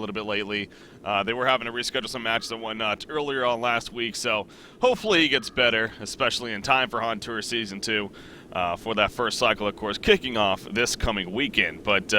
little bit lately. They were having to reschedule some matches and whatnot earlier on last week, so hopefully he gets better, especially in time for HoN Tour Season 2 for that first cycle, of course, kicking off this coming weekend. But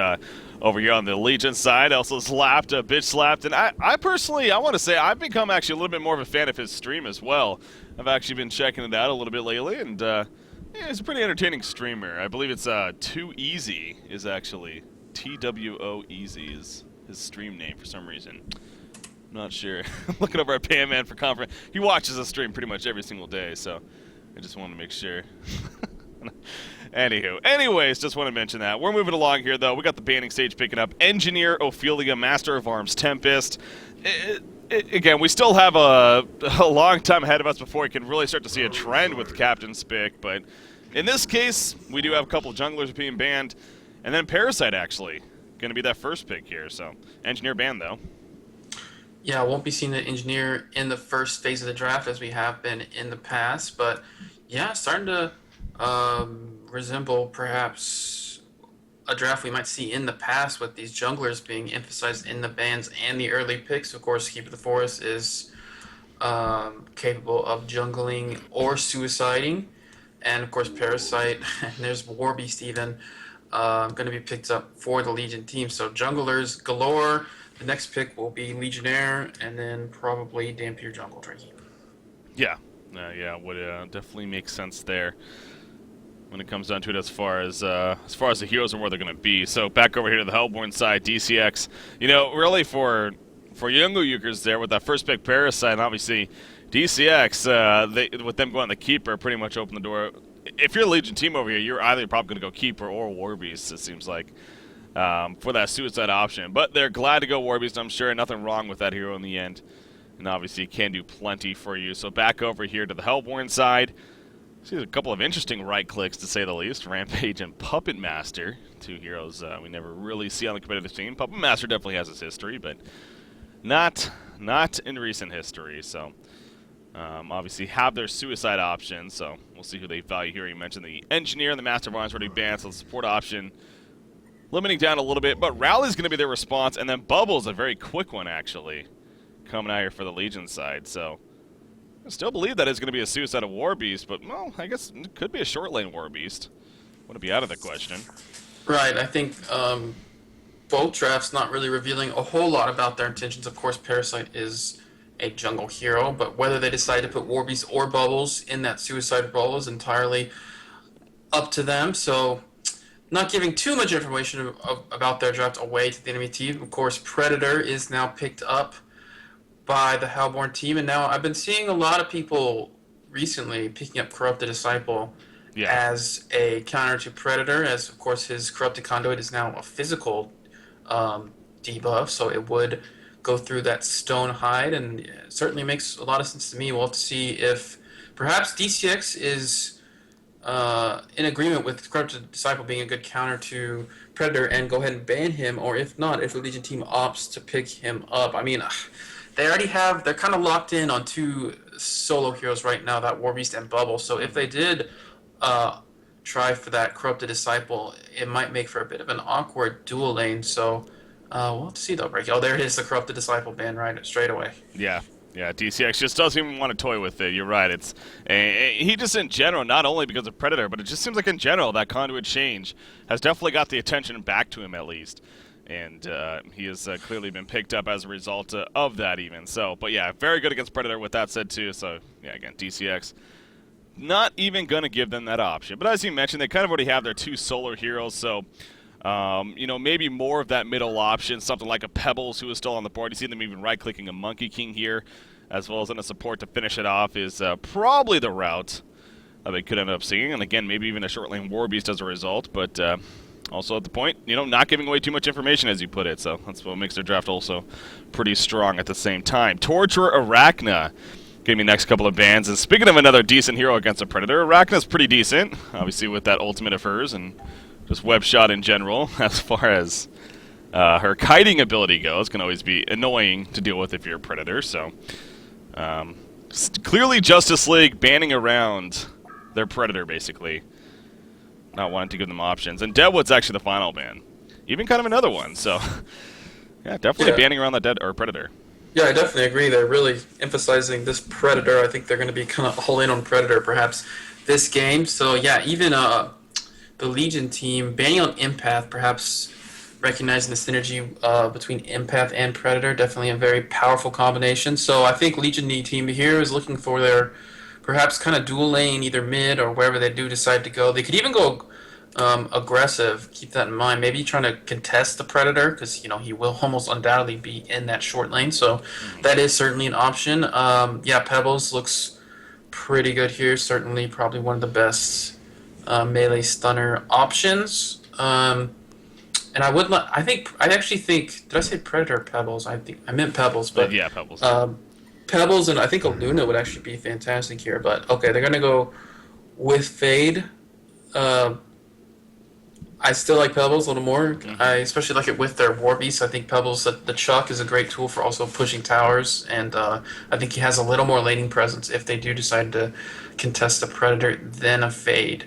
over here on the Legion side, also slapped, bitch slapped, and I personally, I want to say I've become actually a little bit more of a fan of his stream as well. I've actually been checking it out a little bit lately, and yeah, he's a pretty entertaining streamer. I believe it's Too Easy is actually TWO Easy is his stream name for some reason. I'm not sure. Looking over at Pan Man for conference. He watches the stream pretty much every single day, so I just wanted to make sure. Anyways, just want to mention that. We're moving along here, though. We got the banning stage picking up. Engineer, Ophelia, Master of Arms, Tempest. Again, we still have a long time ahead of us before we can really start to see a trend with Captain's pick, but in this case, we do have a couple junglers being banned, and then Parasite, actually, going to be that first pick here, so Engineer banned, though. Yeah, I won't be seeing the Engineer in the first phase of the draft as we have been in the past, but yeah, starting to resemble perhaps a draft we might see in the past with these junglers being emphasized in the bans and the early picks. Of course, Keeper of the Forest is capable of jungling or suiciding, and of course Parasite, and there's War Beast even, going to be picked up for the Legion team. So junglers galore. The next pick will be Legionnaire, and then probably Dampier Jungle Drinking. Yeah, would definitely make sense there when it comes down to it as far as the heroes and where they're going to be. So back over here to the Hellborn side, DCX. You know, really for Youngo Yukers there with that first pick Parasite, and obviously DCX, with them going the Keeper, pretty much opened the door. If you're a Legion team over here, you're either probably going to go Keeper or War Beast, it seems like, for that suicide option. But they're glad to go War Beast, I'm sure. Nothing wrong with that hero in the end. And obviously can do plenty for you. So back over here to the Hellborn side. See a couple of interesting right clicks, to say the least. Rampage and Puppet Master, two heroes we never really see on the competitive scene. Puppet Master definitely has his history, but not in recent history. So obviously have their suicide option, so we'll see who they value here. You mentioned the Engineer and the Master of Arms already banned, so the support option limiting down a little bit, but Rally's going to be their response, and then Bubble's a very quick one, actually, coming out here for the Legion side. So I still believe that is going to be a suicide of War Beast, but, well, I guess it could be a short lane War Beast. Wouldn't be out of the question. Right, I think both drafts not really revealing a whole lot about their intentions. Of course, Parasite is a jungle hero, but whether they decide to put War Beast or Bubbles in that suicide role is entirely up to them. So not giving too much information about their draft away to the enemy team. Of course, Predator is now picked up by the Hellborn team, and now I've been seeing a lot of people recently picking up Corrupted Disciple as a counter to Predator, as of course his Corrupted Conduit is now a physical debuff, so it would go through that stone hide, and it certainly makes a lot of sense to me. We'll have to see if perhaps DCX is in agreement with Corrupted Disciple being a good counter to Predator and go ahead and ban him, or if not, if the Legion team opts to pick him up. I mean, they already have, they're kind of locked in on two solo heroes right now, that War Beast and Bubble, so if they did try for that Corrupted Disciple, it might make for a bit of an awkward dual lane, so we'll have to see though, Breaky. Oh, there it is, the Corrupted Disciple ban right straight away. Yeah, DCX just doesn't even want to toy with it. You're right. It's he just in general, not only because of Predator, but it just seems like in general that conduit change has definitely got the attention back to him at least, and he has clearly been picked up as a result of that even. So, but yeah, very good against Predator with that said too. So yeah, again, DCX not even gonna give them that option. But as you mentioned, they kind of already have their two solar heroes, so. You know, maybe more of that middle option, something like a Pebbles who is still on the board. You see them even right-clicking a Monkey King here, as well as in a support to finish it off is probably the route they could end up seeing. And again, maybe even a short lane War Beast as a result, but also at the point, you know, not giving away too much information as you put it. So that's what makes their draft also pretty strong at the same time. Torturer Arachna. Give me next couple of bans. And speaking of another decent hero against a Predator, Arachna's pretty decent, obviously with that ultimate of hers and just web shot in general. As far as her kiting ability goes, can always be annoying to deal with if you're a Predator. So clearly Justice League banning around their Predator, basically. Not wanting to give them options. And Deadwood's actually the final ban. Even kind of another one. So Yeah, definitely Yeah. banning around the dead or predator. Yeah, I definitely agree. They're really emphasizing this Predator. I think they're going to be kind of all in on Predator perhaps this game. So yeah, even the Legion team banning on Empath, perhaps recognizing the synergy between Empath and Predator, definitely a very powerful combination. So I think Legion team here is looking for their perhaps kind of dual lane, either mid or wherever they do decide to go. They could even go aggressive. Keep that in mind. Maybe trying to contest the Predator because he will almost undoubtedly be in that short lane. So Hmm. that is certainly an option. Yeah, Pebbles looks pretty good here. Certainly, probably one of the best melee stunner options. And I would. I think. I actually think. Did I say Predator or Pebbles? I think I meant Pebbles, but Yeah, Pebbles. Yeah. um, Pebbles and I think a Luna would actually be fantastic here. But okay, they're gonna go with Fade. Uh, I still like Pebbles a little more. Hmm. I especially like it with their War Beast. I think Pebbles, the Chuck, is a great tool for also pushing towers, and I think he has a little more laning presence if they do decide to contest a Predator than a Fade.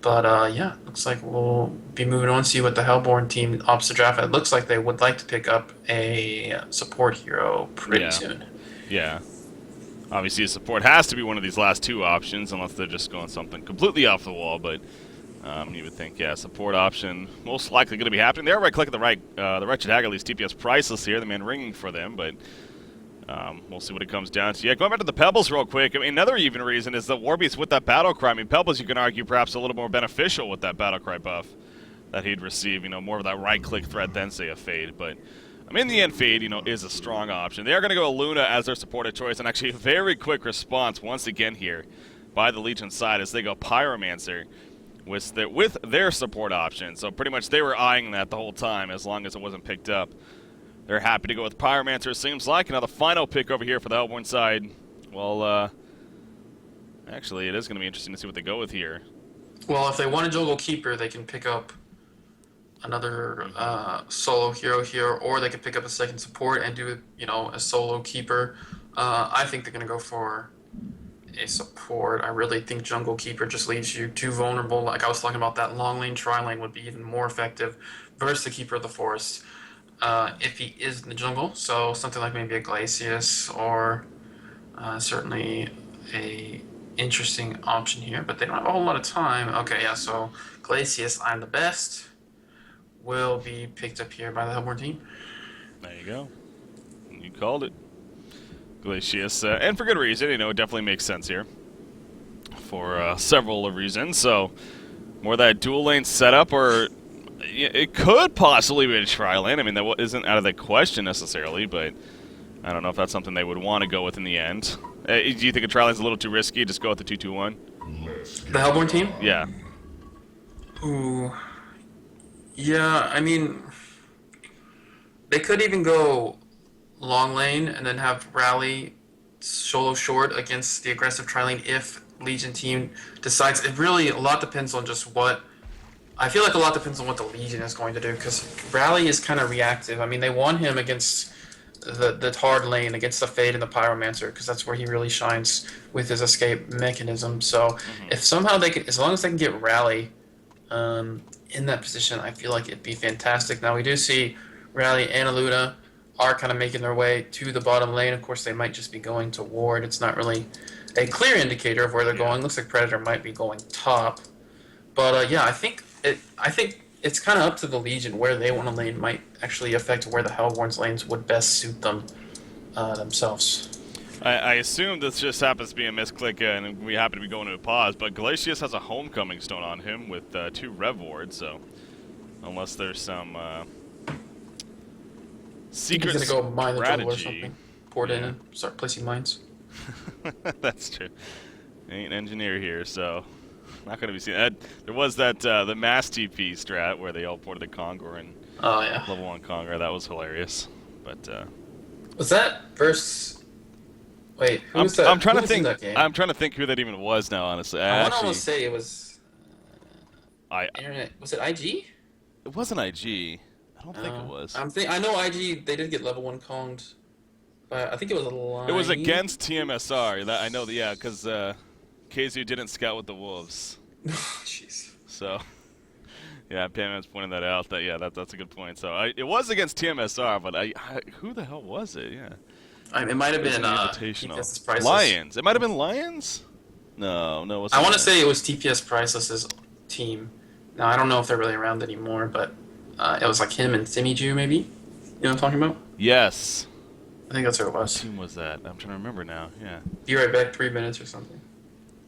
But yeah, looks like we'll be moving on. See what the Hellborn team opts to draft. It looks like they would like to pick up a support hero pretty Yeah. soon. Yeah. Obviously, support has to be one of these last two options, unless they're just going something completely off the wall. But you would think, yeah, support option most likely going to be happening. They are right-clicking the Wretched Hag, at least TPS priceless here. The man ringing for them, but we'll see what it comes down to. Yeah, going back to the Pebbles real quick. I mean, another even reason is the Warbeast with that battle cry. I mean, Pebbles, you can argue, perhaps a little more beneficial with that battle cry buff that he'd receive. More of that right-click threat than say a Fade, but. I mean, in the end, Fade, is a strong option. They are going to go Luna as their supported choice, and actually a very quick response once again here by the Legion side as they go Pyromancer with their support option. So pretty much they were eyeing that the whole time as long as it wasn't picked up. They're happy to go with Pyromancer, it seems like. Now the final pick over here for the Hellborn side, well, actually it is going to be interesting to see what they go with here. Well, if they want a Jungle Keeper, they can pick up another solo hero here, or they could pick up a second support and do a solo keeper. I think they're gonna go for a support. I really think Jungle Keeper just leaves you too vulnerable. Like I was talking about, that long lane, tri lane would be even more effective versus the Keeper of the Forest if he is in the jungle. So something like maybe a Glacius or certainly a interesting option here, but they don't have a whole lot of time. Okay, yeah, so Glacius, I'm the best, will be picked up here by the Hellborn team. There you go. You called it. Glacius, and for good reason, it definitely makes sense here for several reasons. So, more that dual lane setup, or it could possibly be a tri-lane. I mean, that isn't out of the question necessarily, but I don't know if that's something they would want to go with in the end. Do you think a tri-lane's a little too risky? Just go with the 2-2-1? The Hellborn team? Yeah. Ooh. Yeah, I mean, they could even go long lane and then have rally solo short against the aggressive tri lane if Legion team decides. It really, a lot depends on just what. I feel like a lot depends on what the Legion is going to do because rally is kind of reactive. I mean, they want him against the hard lane, against the Fade and the Pyromancer because that's where he really shines with his escape mechanism. So if somehow they can, as long as they can get rally in that position, I feel like it'd be fantastic. Now we do see Rally and Aluna are kind of making their way to the bottom lane. Of course, they might just be going to ward. It's not really a clear indicator of where they're going. Looks like Predator might be going top, but yeah, I think it's kind of up to the Legion where they want to lane might actually affect where the Hellborn's lanes would best suit them themselves. I assume this just happens to be a misclick, and we happen to be going to a pause, but Glacius has a Homecoming Stone on him with 2 Rev Wards, so unless there's some secret He's gonna go mine the jungle or strategy. something. Port in and start placing mines. That's true. Ain't an engineer here, so not going to be seen. There was that the mass TP strat where they all ported the Kongor and Oh yeah. level 1 Kongor. That was hilarious. But Was that versus? Wait, who I'm, was that? I'm trying Who to was in think. that game? I'm trying to think who that even was now. Honestly, I want to almost say it was I internet. Was it IG? it wasn't IG. I don't think it was. I know IG. They did get level 1 Konged, but I think it was a line. It was against TMSR. That I know. That yeah, because KZU didn't scout with the Wolves. Jeez. So Yeah, Pam has pointed that out. That's a good point. So it was against TMSR, but who the hell was it? Yeah, It might have it was been in the Invitational. TPS's Priceless. Lions. It might have been Lions. No, no, it I wasn't want to Lions. say it was TPS Priceless's team. Now I don't know if they're really around anymore, but it was like him and Timmy Jew, maybe. You know what I'm talking about? Yes. I think that's who it What was. team was that? I'm trying to remember now. Yeah. Be right back, 3 minutes or something.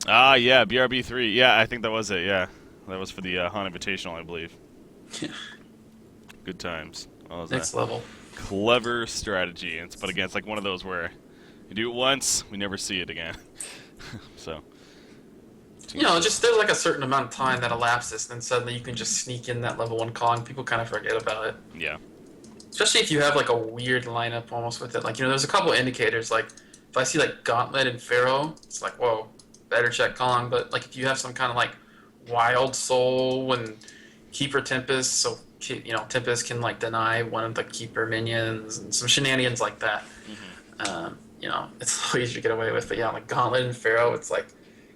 Ah, yeah, BRB3. Yeah, I think that was it. Yeah, that was for the HoN Invitational, I believe. Good times. Well, that was Next a level. clever strategy. But again, it's like one of those where you do it once, we never see it again. So. Just there's like a certain amount of time that elapses, then suddenly you can just sneak in that level 1 call, and people kind of forget about it. Yeah. Especially if you have like a weird lineup almost with it. Like, there's a couple indicators. Like, if I see like Gauntlet and Pharaoh, it's like, whoa, better check Kong. But like, if you have some kind of like Wild Soul and Keeper Tempest, so Tempest can like deny one of the Keeper minions and some shenanigans like that. It's so easy to get away with. But yeah, like Gauntlet and Pharaoh, it's like,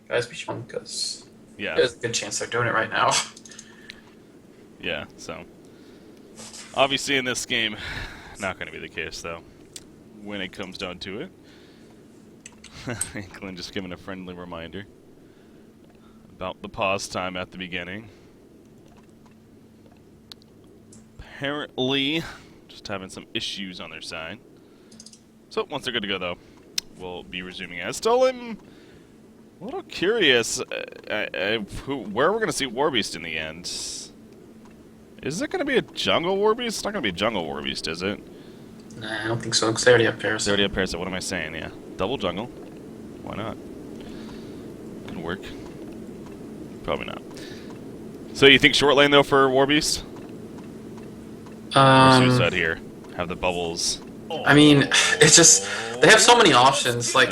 guys, be strong because there's a good chance they're doing it right now. Yeah. So. Obviously, in this game, not going to be the case, though, when it comes down to it. Glenn just giving a friendly reminder about the pause time at the beginning. Apparently, just having some issues on their side. So, once they're good to go, though, we'll be resuming. I still am a little curious where we're going to see Warbeast in the end. Is it going to be a jungle Warbeast? It's not going to be a jungle Warbeast, is it? Nah, I don't think so, because they already have Parasite. They already have Parasite. What am I saying? Yeah. Double jungle. Why not? Could work. Probably not. So you think short lane, though, for Warbeast? Or Suicide here? Have the bubbles. I mean, it's just, they have so many options. Like,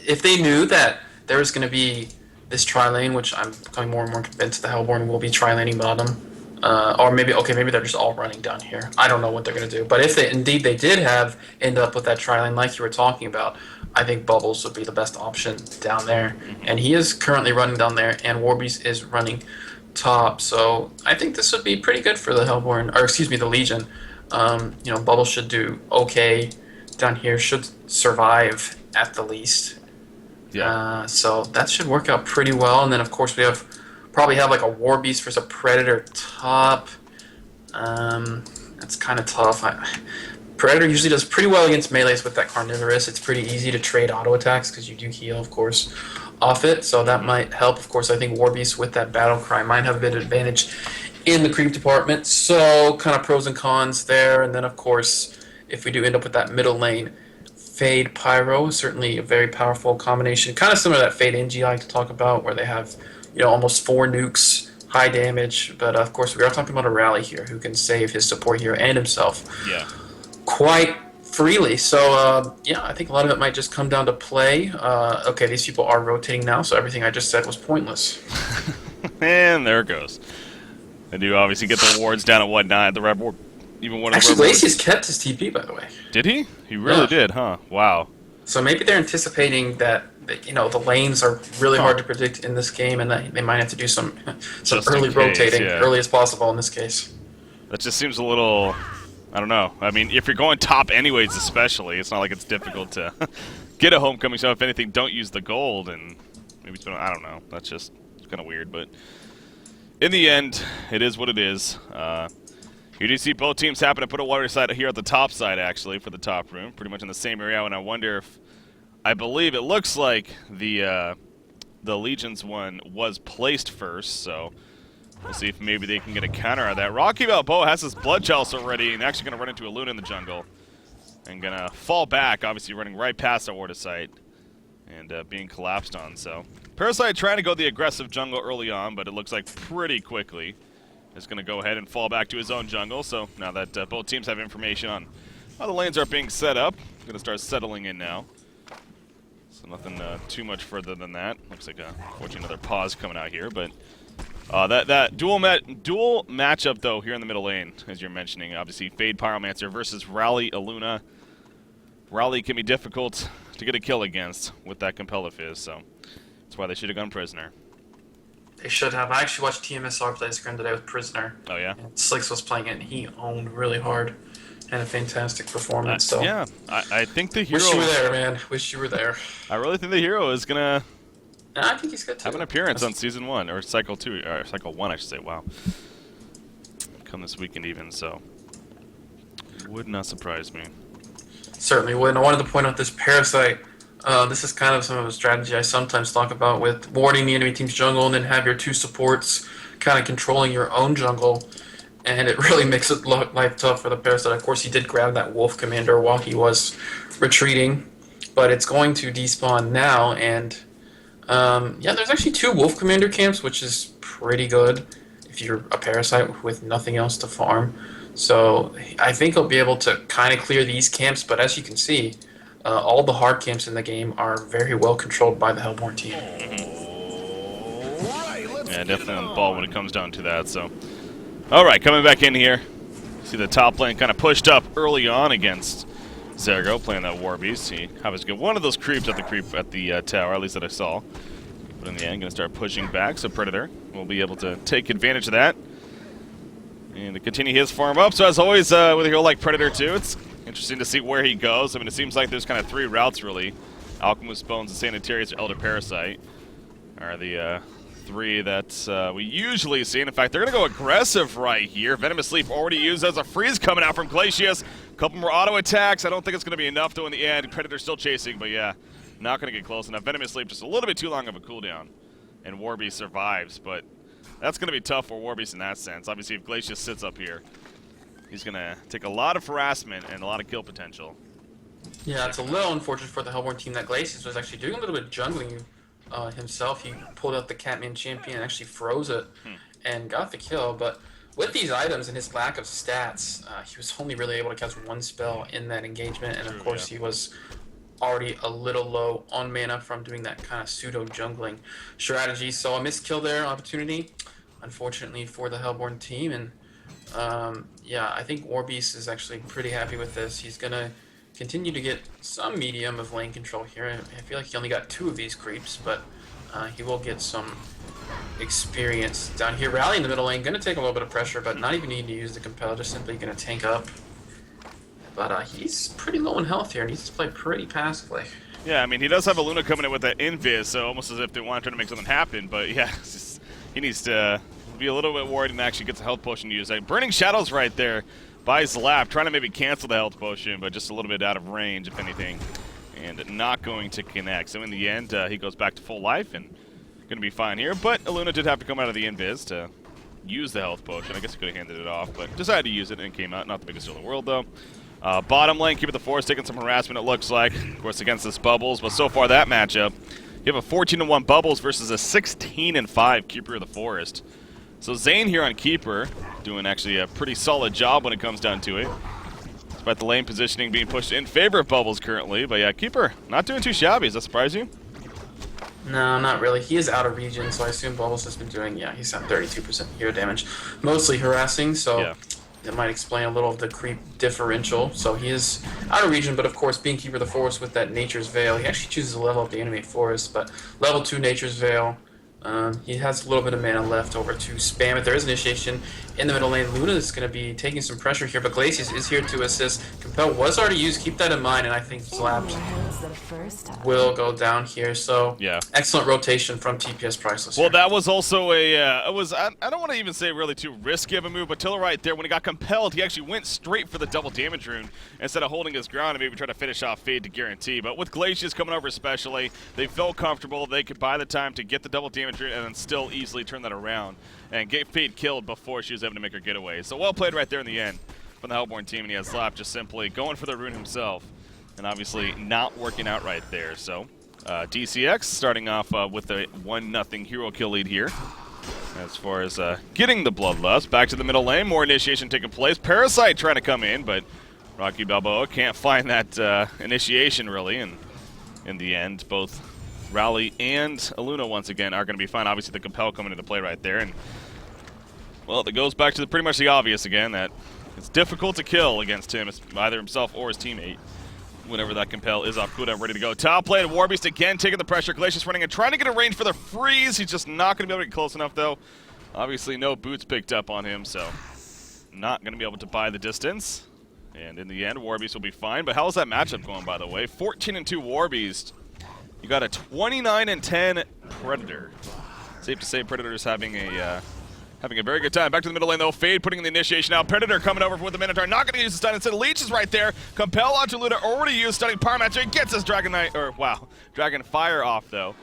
if they knew that there was going to be this tri-lane, which I'm becoming more and more convinced the Hellborn will be tri-laning bottom, or maybe they're just all running down here. I don't know what they're going to do. But if they did end up with that tri-lane like you were talking about, I think Bubbles would be the best option down there. And he is currently running down there, and Warbeast is running top. So I think this would be pretty good for the Hellborn, or excuse me, the Legion. Bubbles should do okay down here, should survive at the least. Yeah. So that should work out pretty well. And then, of course, probably have like a Warbeast versus a Predator top. That's kind of tough. Predator usually does pretty well against melees with that Carnivorous. It's pretty easy to trade auto attacks because you do heal, of course, off it. So that might help. Of course, I think Warbeast with that Battle Cry might have a bit of advantage in the creep department. So kind of pros and cons there. And then, of course, if we do end up with that middle lane, Fade Pyro is certainly a very powerful combination. Kind of similar to that Fade NG I like to talk about, where they have almost 4 nukes, high damage. But of course, we are talking about a Rally here who can save his support hero and himself quite freely. So I think a lot of it might just come down to play. Okay, these people are rotating now, so everything I just said was pointless. And there it goes. They do obviously get the wards down at whatnot. The red ward, even one of the Actually, red wards. Lacey's kept his TP, by the way. Did he? He really did, huh? Wow. So maybe they're anticipating that the lanes are really hard to predict in this game, and that they might have to do some early rotating, early as possible in this case. That just seems a little, I don't know. I mean, if you're going top anyways, especially, it's not like it's difficult to get a homecoming. So if anything, don't use the gold, and maybe I don't know. That's just kind of weird, but in the end, it is what it is. You do see both teams happen to put a water side here at the top side, actually, for the top room, pretty much in the same area. And I wonder if, I believe it looks like the Legion's one was placed first, so we'll see if maybe they can get a counter out of that. Rocky Balboa has his Blood Chalice already, and actually going to run into a Luna in the jungle, and going to fall back, obviously running right past the water site, and being collapsed on. So Parasite trying to go the aggressive jungle early on, but it looks like pretty quickly is going to go ahead and fall back to his own jungle. So now that both teams have information on how the lanes are being set up, going to start settling in now. So nothing too much further than that. Looks like unfortunately another pause coming out here, but that dual matchup though here in the middle lane, as you're mentioning, obviously Fade Pyromancer versus Rally Aluna. Rally can be difficult to get a kill against with that Compel of his, so that's why they should have gone prisoner. They should have. I actually watched TMSR play Scrim today with Prisoner. Oh yeah. And Slicks was playing it, and he owned really hard. And a fantastic performance. So Yeah, I think the hero. wish you were there, man. Wish you were there. I really think the hero is gonna And I think he's good too. have an appearance on season 1 or cycle 2 or cycle 1, I should say. Wow. Come this weekend even, so would not surprise me. Certainly would. And I wanted to point out this Parasite. This is kind of some of a strategy I sometimes talk about with warding the enemy team's jungle and then have your 2 supports kind of controlling your own jungle. And it really makes it look life tough for the Parasite. Of course, he did grab that Wolf Commander while he was retreating, but it's going to despawn now. And yeah, there's actually 2 Wolf Commander camps, which is pretty good if you're a Parasite with nothing else to farm. So I think he'll be able to kind of clear these camps, but as you can see, all the hard camps in the game are very well controlled by the Hellborn team. Yeah, definitely on the ball when it comes down to that. So, all right, coming back in here. See the top lane kind of pushed up early on against Zergo, playing that War Beast. He has good one of those creeps at the tower, at least that I saw. But in the end, going to start pushing back, so Predator will be able to take advantage of that and to continue his farm up. So as always, with a hero like Predator too, it's interesting to see where he goes. I mean, it seems like there's kind of 3 routes really. Alchemist, Bones, and Sanitarius, or Elder Parasite are the 3 that we usually see. And in fact, they're going to go aggressive right here. Venomous Leap already used as a freeze coming out from Glacius. A couple more auto attacks. I don't think it's going to be enough though in the end. Predator still chasing, but yeah, not going to get close enough. Venomous Leap just a little bit too long of a cooldown. And Warbeast survives, but that's going to be tough for Warbeast in that sense. Obviously, if Glacius sits up here, he's going to take a lot of harassment and a lot of kill potential. Yeah, it's a little unfortunate for the Hellborn team that Glacius was actually doing a little bit of jungling himself. He pulled out the Catman Champion and actually froze it and got the kill. But with these items and his lack of stats, he was only really able to cast 1 spell in that engagement. And of course, he was already a little low on mana from doing that kind of pseudo jungling strategy. So a missed kill there, opportunity, unfortunately for the Hellborn team. And yeah, I think Warbeast is actually pretty happy with this. He's gonna continue to get some medium of lane control here. I feel like he only got 2 of these creeps, but he will get some experience down here. Rally in the middle lane, gonna take a little bit of pressure, but not even needing to use the compel, just simply gonna tank up. But he's pretty low in health here, and needs to play pretty passively. Yeah, I mean, he does have a Luna coming in with that invis, so almost as if they want to try to make something happen. But yeah, he needs to be a little bit worried and actually gets a health potion to use. Like, Burning Shadows right there by Zlap, trying to maybe cancel the health potion, but just a little bit out of range, if anything, and not going to connect. So in the end, he goes back to full life and going to be fine here. But Aluna did have to come out of the invis to use the health potion. I guess he could have handed it off, but decided to use it and it came out. Not the biggest deal in the world, though. Bottom lane, Keeper of the Forest taking some harassment, it looks like. Of course, against this Bubbles, but so far that matchup, you have a 14-1 Bubbles versus a 16-5 Keeper of the Forest. So Zane here on Keeper, doing actually a pretty solid job when it comes down to it. Despite the lane positioning being pushed in favor of Bubbles currently. But yeah, Keeper, not doing too shabby. Does that surprise you? No, not really. He is out of region, so I assume Bubbles has been doing, yeah, he's at 32% hero damage. Mostly harassing, so yeah. That might explain a little of the creep differential. So he is out of region, but of course, being Keeper of the Forest with that Nature's Veil, he actually chooses to level up the Animate Forest, but level 2 Nature's Veil, he has a little bit of mana left over to spam it. There is initiation in the middle lane. Luna is going to be taking some pressure here, but Glacius is here to assist. Compel was already used. Keep that in mind, and I think Slapped will go down here. So yeah, excellent rotation from TPS Priceless. Well, that was also a, I don't want to even say really too risky of a move, but Tiller right there, when he got compelled, he actually went straight for the double damage rune instead of holding his ground and maybe try to finish off Fade to guarantee. But with Glacius coming over especially, they felt comfortable. They could buy the time to get the double damage rune and then still easily turn that around and get Fade killed before she was able to make her getaway. So well played right there in the end from the Hellborn team, and he has Slap just simply going for the rune himself and obviously not working out right there. So DCX starting off with a 1-0 hero kill lead here. As far as getting the Bloodlust back to the middle lane, more initiation taking place. Parasite trying to come in, but Rocky Balboa can't find that initiation really, and in the end both Rally and Aluna once again are going to be fine. Obviously the Compel coming into play right there, and well, it goes back to pretty much the obvious again, that it's difficult to kill against him, either himself or his teammate. whenever that compel is off cooldown, ready to go. Top lane, Warbeast again taking the pressure. Glacius running and trying to get a range for the freeze. He's just not going to be able to get close enough, though. Obviously, no boots picked up on him, so not going to be able to buy the distance. And in the end, Warbeast will be fine. But how's that matchup going, by the way? 14-2 Warbeast. You got a 29-10 Predator. Safe to say Predator's having a very good time. Back to the middle lane, though. Fade putting in the initiation out. Predator coming over with the Minotaur. Not going to use the stun. Instead, Leech is right there. Compel onto Luda. Already used stunning Pyromancer. Gets his Dragon Knight, or wow, Dragon Fire off, though.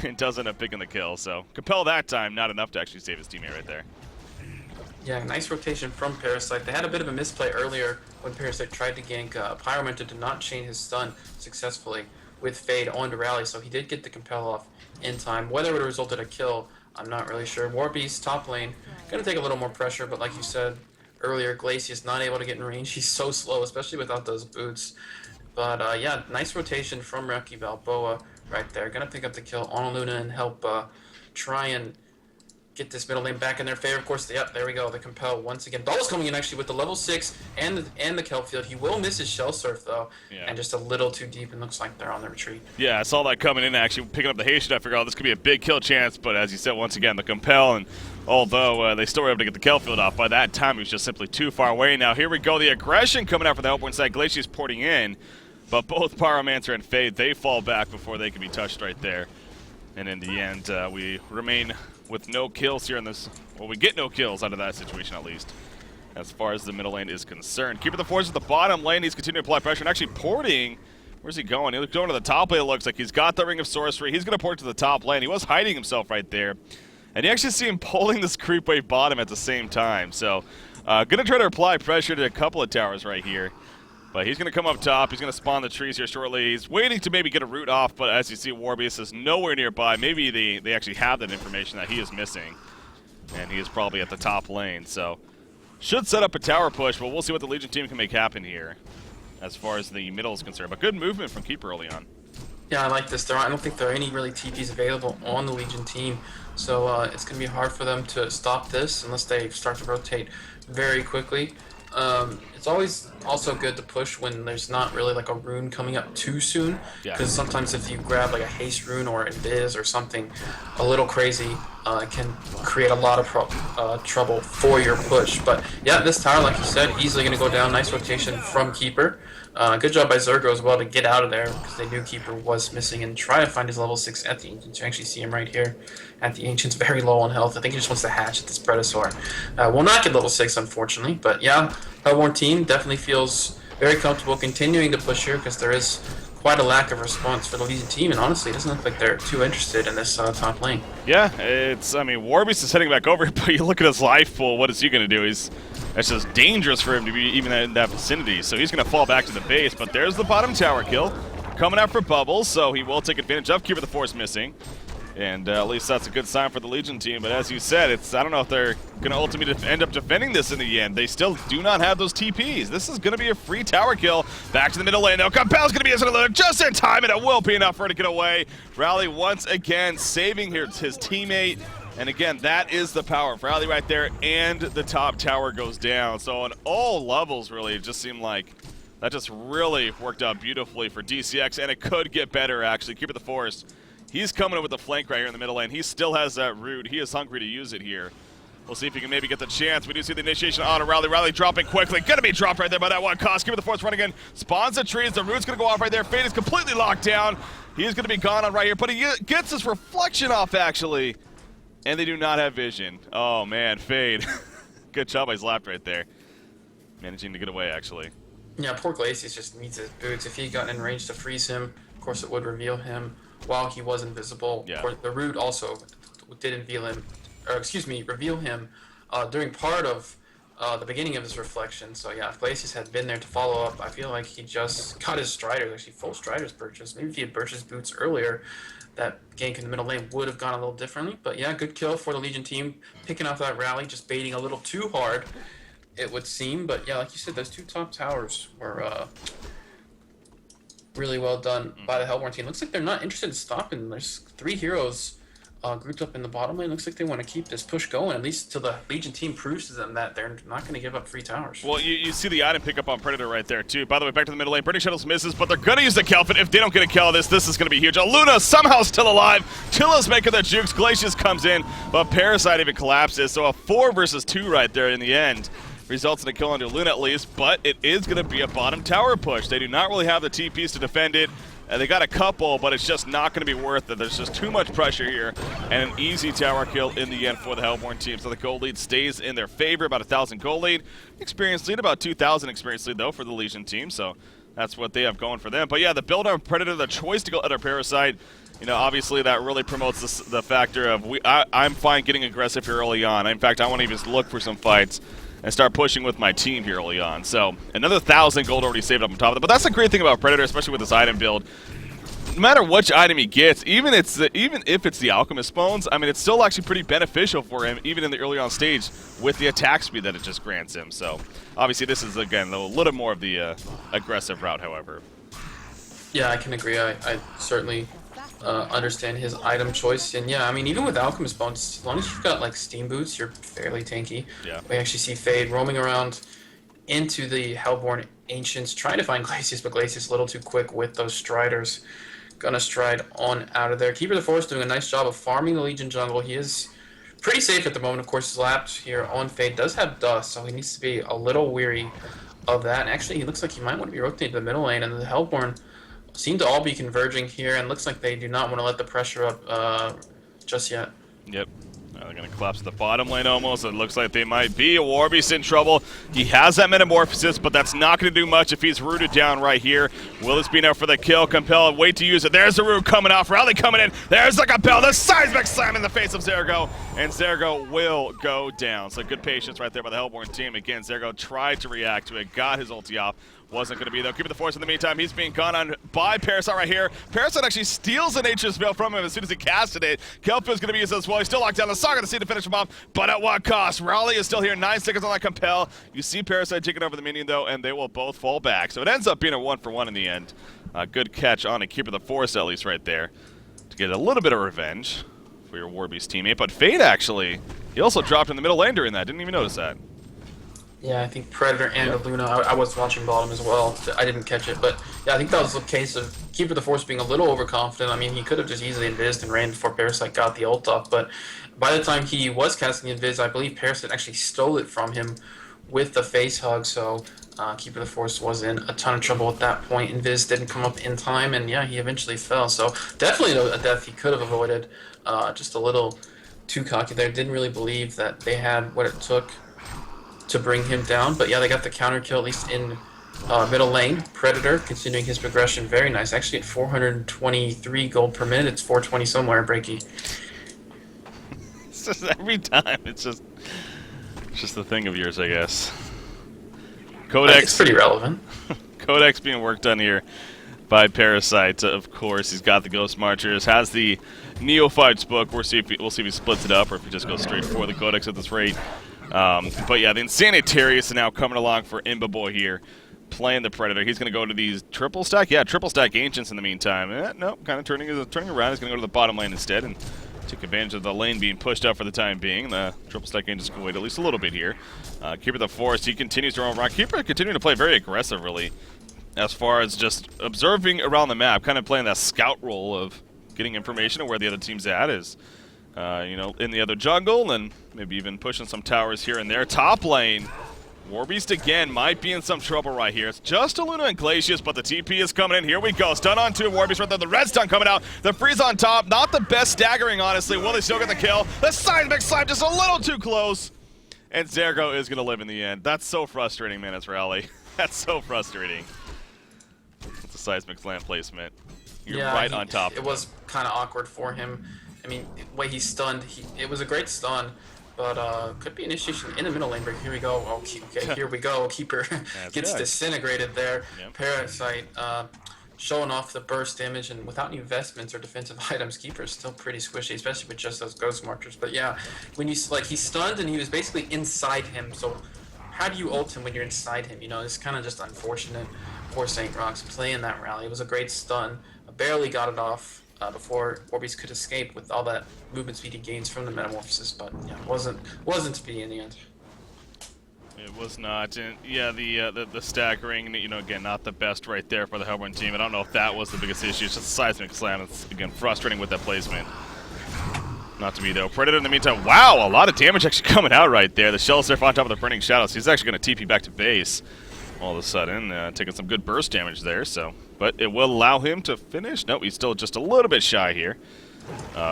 And does end up picking the kill. So, Compel that time, not enough to actually save his teammate right there. Yeah, nice rotation from Parasite. They had a bit of a misplay earlier when Parasite tried to gank. Pyromancer did not chain his stun successfully with Fade onto Rally, so he did get the Compel off in time. Whether it would have resulted in a kill, I'm not really sure. Warbeast, top lane, going to take a little more pressure, but like you said earlier, Glacius not able to get in range. He's so slow, especially without those boots. But yeah, nice rotation from Rocky Balboa right there. Going to pick up the kill on Luna and help try and get this middle lane back in their favor. Of course, yep, there we go. The Compel once again. Ball's coming in actually with the level 6 and the Kelp field. He will miss his Shell Surf though, and just a little too deep, and looks like they're on the retreat. Yeah, I saw that coming in actually, picking up the Haitian. I figured, oh, this could be a big kill chance, but as you said, once again, the Compel, and although they still were able to get the Kelp field off, by that time he was just simply too far away. Now here we go, the aggression coming out for the Hellborn side. Glacius porting in, but both Pyromancer and Fade, they fall back before they can be touched right there. And in the end, we remain with no kills here in this. Well, we get no kills out of that situation, at least, as far as the middle lane is concerned. Keeper the Force at the bottom lane. He's continuing to apply pressure and actually porting. Where's he going? He's going to the top lane, it looks like. He's got the Ring of Sorcery. He's going to port to the top lane. He was hiding himself right there. And you actually see him pulling this creep wave bottom at the same time. So, going to try to apply pressure to a couple of towers right here. But he's going to come up top. He's going to spawn the trees here shortly. He's waiting to maybe get a root off, but as you see, Warbeast is nowhere nearby. Maybe they actually have that information that he is missing, and he is probably at the top lane. So should set up a tower push, but we'll see what the Legion team can make happen here as far as the middle is concerned. But good movement from Keeper early on. Yeah, I like this. I don't think there are any really TPs available on the Legion team, so it's going to be hard for them to stop this unless they start to rotate very quickly. It's always also good to push when there's not really like a rune coming up too soon, because sometimes if you grab like a haste rune or a Invis or something a little crazy, it can create a lot of trouble for your push. But yeah, this tower, like you said, easily going to go down. Nice rotation from Keeper. Good job by Zergo as well to get out of there, because they knew Keeper was missing, and try to find his level 6 at the Ancients. You actually see him right here at the Ancients, very low on health. I think he just wants to hatch at this Predator. Will not get level 6, unfortunately, but yeah, Hellborn team definitely feels very comfortable continuing to push here, because there is quite a lack of response for the Legion team, and honestly, it doesn't look like they're too interested in this top lane. Yeah, I mean, Warbeast is heading back over, but you look at his life pool, what is he going to do? It's just dangerous for him to be even in that vicinity, so he's going to fall back to the base, but there's the bottom tower kill. Coming out for Bubbles, so he will take advantage of Keeper the Force missing. And at least that's a good sign for the Legion team. But as you said, I don't know if they're going to ultimately end up defending this in the end. They still do not have those TPs. This is going to be a free tower kill. Back to the middle lane, though. Compel's going to be just in time, and it will be enough for her to get away. Rally once again saving his teammate. And again, that is the power of Rally right there, and the top tower goes down. So on all levels, really, it just seemed like that just really worked out beautifully for DCX, and it could get better, actually. Keeper the Force. He's coming in with the flank right here in the middle lane. He still has that root. He is hungry to use it here. We'll see if he can maybe get the chance. We do see the initiation on a Rally. Rally dropping quickly. Gonna be dropped right there by that one cost. Keeper the Force running in. Spawns the trees. The root's gonna go off right there. Fade is completely locked down. He is gonna be gone on right here, but he gets his reflection off, actually. And they do not have vision. Oh, man. Fade. Good job by his lap right there. Managing to get away, actually. Yeah, poor Glacius just needs his boots. If he had gotten in range to freeze him, of course it would reveal him while he was invisible. Yeah. Of course, the root also did reveal him during part of the beginning of his reflection. So yeah, if Glacius had been there to follow up, I feel like he just got his Striders, actually full Striders purchase. Maybe if he had purchased boots earlier, that gank in the middle lane would have gone a little differently. But yeah, good kill for the Legion team, picking off that Rally, just baiting a little too hard, it would seem. But yeah, like you said, those two top towers were really well done by the Hellborn team. Looks like they're not interested in stopping. There's 3 heroes grouped up in the bottom lane. Looks like they want to keep this push going, at least till the Legion team proves to them that they're not going to give up free towers. Well, you see the item pickup on Predator right there, too. By the way, back to the middle lane. British Shuttles misses, but they're going to use the Kelphin. If they don't get a kill on this is going to be huge. Luna somehow still alive. Chilla's making the jukes. Glacius comes in, but Parasite even collapses. So a 4 versus 2 right there in the end. Results in a kill under Luna at least, but it is going to be a bottom tower push. They do not really have the TPs to defend it. They got a couple, but it's just not going to be worth it. There's just too much pressure here, and an easy tower kill in the end for the Hellborn team. So the gold lead stays in their favor, about 1,000 gold lead. Experience lead, about 2,000 experience lead, though, for the Legion team. So that's what they have going for them. But yeah, the build on Predator, the choice to go under Parasite, you know, obviously that really promotes the factor of I'm fine getting aggressive here early on. In fact, I want to even look for some fights and start pushing with my team here early on. So another 1,000 gold already saved up on top of it. But that's the great thing about Predator, especially with this item build. No matter which item he gets, even if it's the Alchemist Bones, I mean, it's still actually pretty beneficial for him, even in the early on stage, with the attack speed that it just grants him. So obviously this is, again, a little more of the aggressive route, however. Yeah, I can agree. I certainly understand his item choice. And yeah, I mean, even with Alchemist Bones, as long as you've got like Steam Boots, you're fairly tanky. Yeah. We actually see Fade roaming around into the Hellborn Ancients, trying to find Glacius, but Glacius a little too quick with those Striders. Gonna stride on out of there. Keeper of the Forest doing a nice job of farming the Legion jungle. He is pretty safe at the moment. Of course, Slapped here on Fade does have Dust, so he needs to be a little weary of that. And actually, he looks like he might want to be rotating to the middle lane, and the Hellborn seem to all be converging here, and looks like they do not want to let the pressure up just yet. Yep. They're going to collapse to the bottom lane almost. It looks like they might be. Warby's in trouble. He has that Metamorphosis, but that's not going to do much if he's rooted down right here. Will this be enough for the kill? Compel, wait to use it. There's the root coming off. Rally coming in. There's the Compel. The seismic slam in the face of Zergo, and Zergo will go down. So good patience right there by the Hellborn team. Again, Zergo tried to react to it, got his ulti off. Wasn't going to be, though. Keeping the Force in the meantime. He's being gone on by Parasite right here. Parasite actually steals the Nature's Veil from him as soon as he casted it. Kelp's going to be used as well. He's still locked down. The Saga to see to finish him off, but at what cost? Raleigh is still here. 9 seconds on that Compel. You see Parasite taking over the minion, though, and they will both fall back. So it ends up being a 1-for-1 in the end. Good catch on a Keeper of the Force, at least, right there, to get a little bit of revenge for your Warbeast teammate. But Fade, actually, he also dropped in the middle lane during that. Didn't even notice that. Yeah, I think Predator and Luna, I was watching bottom as well. I didn't catch it, but yeah, I think that was the case of Keeper of the Force being a little overconfident. I mean, he could have just easily invised and ran before Parasite got the ult off, but by the time he was casting the invis, I believe Parasite actually stole it from him with the face hug, so Keeper of the Force was in a ton of trouble at that point. Invis didn't come up in time, and yeah, he eventually fell, so definitely a death he could have avoided. Just a little too cocky there. Didn't really believe that they had what it took to bring him down, but yeah, they got the counter kill at least in middle lane. Predator continuing his progression, very nice. Actually at 423 gold per minute, it's 420 somewhere, Breaky. It's just every time, it's just a thing of yours, I guess. Codex. It's pretty relevant. Codex being worked on here by Parasite, of course. He's got the Ghost Marchers, has the Neophytes book. We'll see if he splits it up or if he just goes straight for the Codex at this rate. But yeah, the Insanitarius is now coming along for Imba Boy here, playing the Predator. He's going to go to these triple stack. Yeah, triple stack Ancients in the meantime. No, kind of turning around. He's going to go to the bottom lane instead and take advantage of the lane being pushed up for the time being. The triple stack Ancients can wait at least a little bit here. Keeper of the Forest, he continues to roam around. Keeper continuing to play very aggressive, really, as far as just observing around the map, kind of playing that scout role of getting information of where the other team's at is. You know, in the other jungle, and maybe even pushing some towers here and there. Top lane, Warbeast again might be in some trouble right here. It's just a Luna and Glacius, but the TP is coming in. Here we go. Stun on 2. Warbeast right there. The red stun coming out. The freeze on top. Not the best staggering, honestly. Will they still get the kill? The seismic slap just a little too close. And Zergo is going to live in the end. That's so frustrating, man. It's Rally. That's so frustrating. It's a seismic slam placement. You're right on top. It was kind of awkward for him. I mean, the way he stunned, it was a great stun, but could be initiation in the middle lane break. Here we go. Okay, here we go. Keeper gets disintegrated there. Yep. Parasite showing off the burst damage, and without any investments or defensive items, Keeper is still pretty squishy, especially with just those ghost markers. But yeah, when you he stunned and he was basically inside him. So how do you ult him when you're inside him? You know, it's kind of just unfortunate. Poor Saint Rox playing that rally. It was a great stun. I barely got it off. before Orbeez could escape with all that movement speed he gains from the Metamorphosis. But yeah, wasn't to be in the end. It was not, and yeah, the staggering, you know, again, not the best right there for the Hellborn team. I don't know if that was the biggest issue. It's just a seismic slam. It's, again, frustrating with that placement. Not to be, though. Predator, in the meantime, wow, a lot of damage actually coming out right there. The Shell Surf on top of the Burning Shadows. He's actually going to TP back to base all of a sudden, taking some good burst damage there, so. But it will allow him to finish. Nope, he's still just a little bit shy here.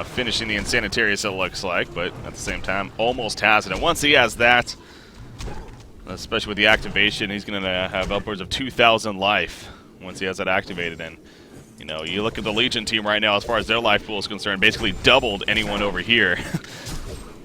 Finishing the Insanitarius, it looks like, but at the same time, almost has it. And once he has that, especially with the activation, he's going to have upwards of 2,000 life once he has that activated. And, you know, you look at the Legion team right now as far as their life pool is concerned, basically doubled anyone over here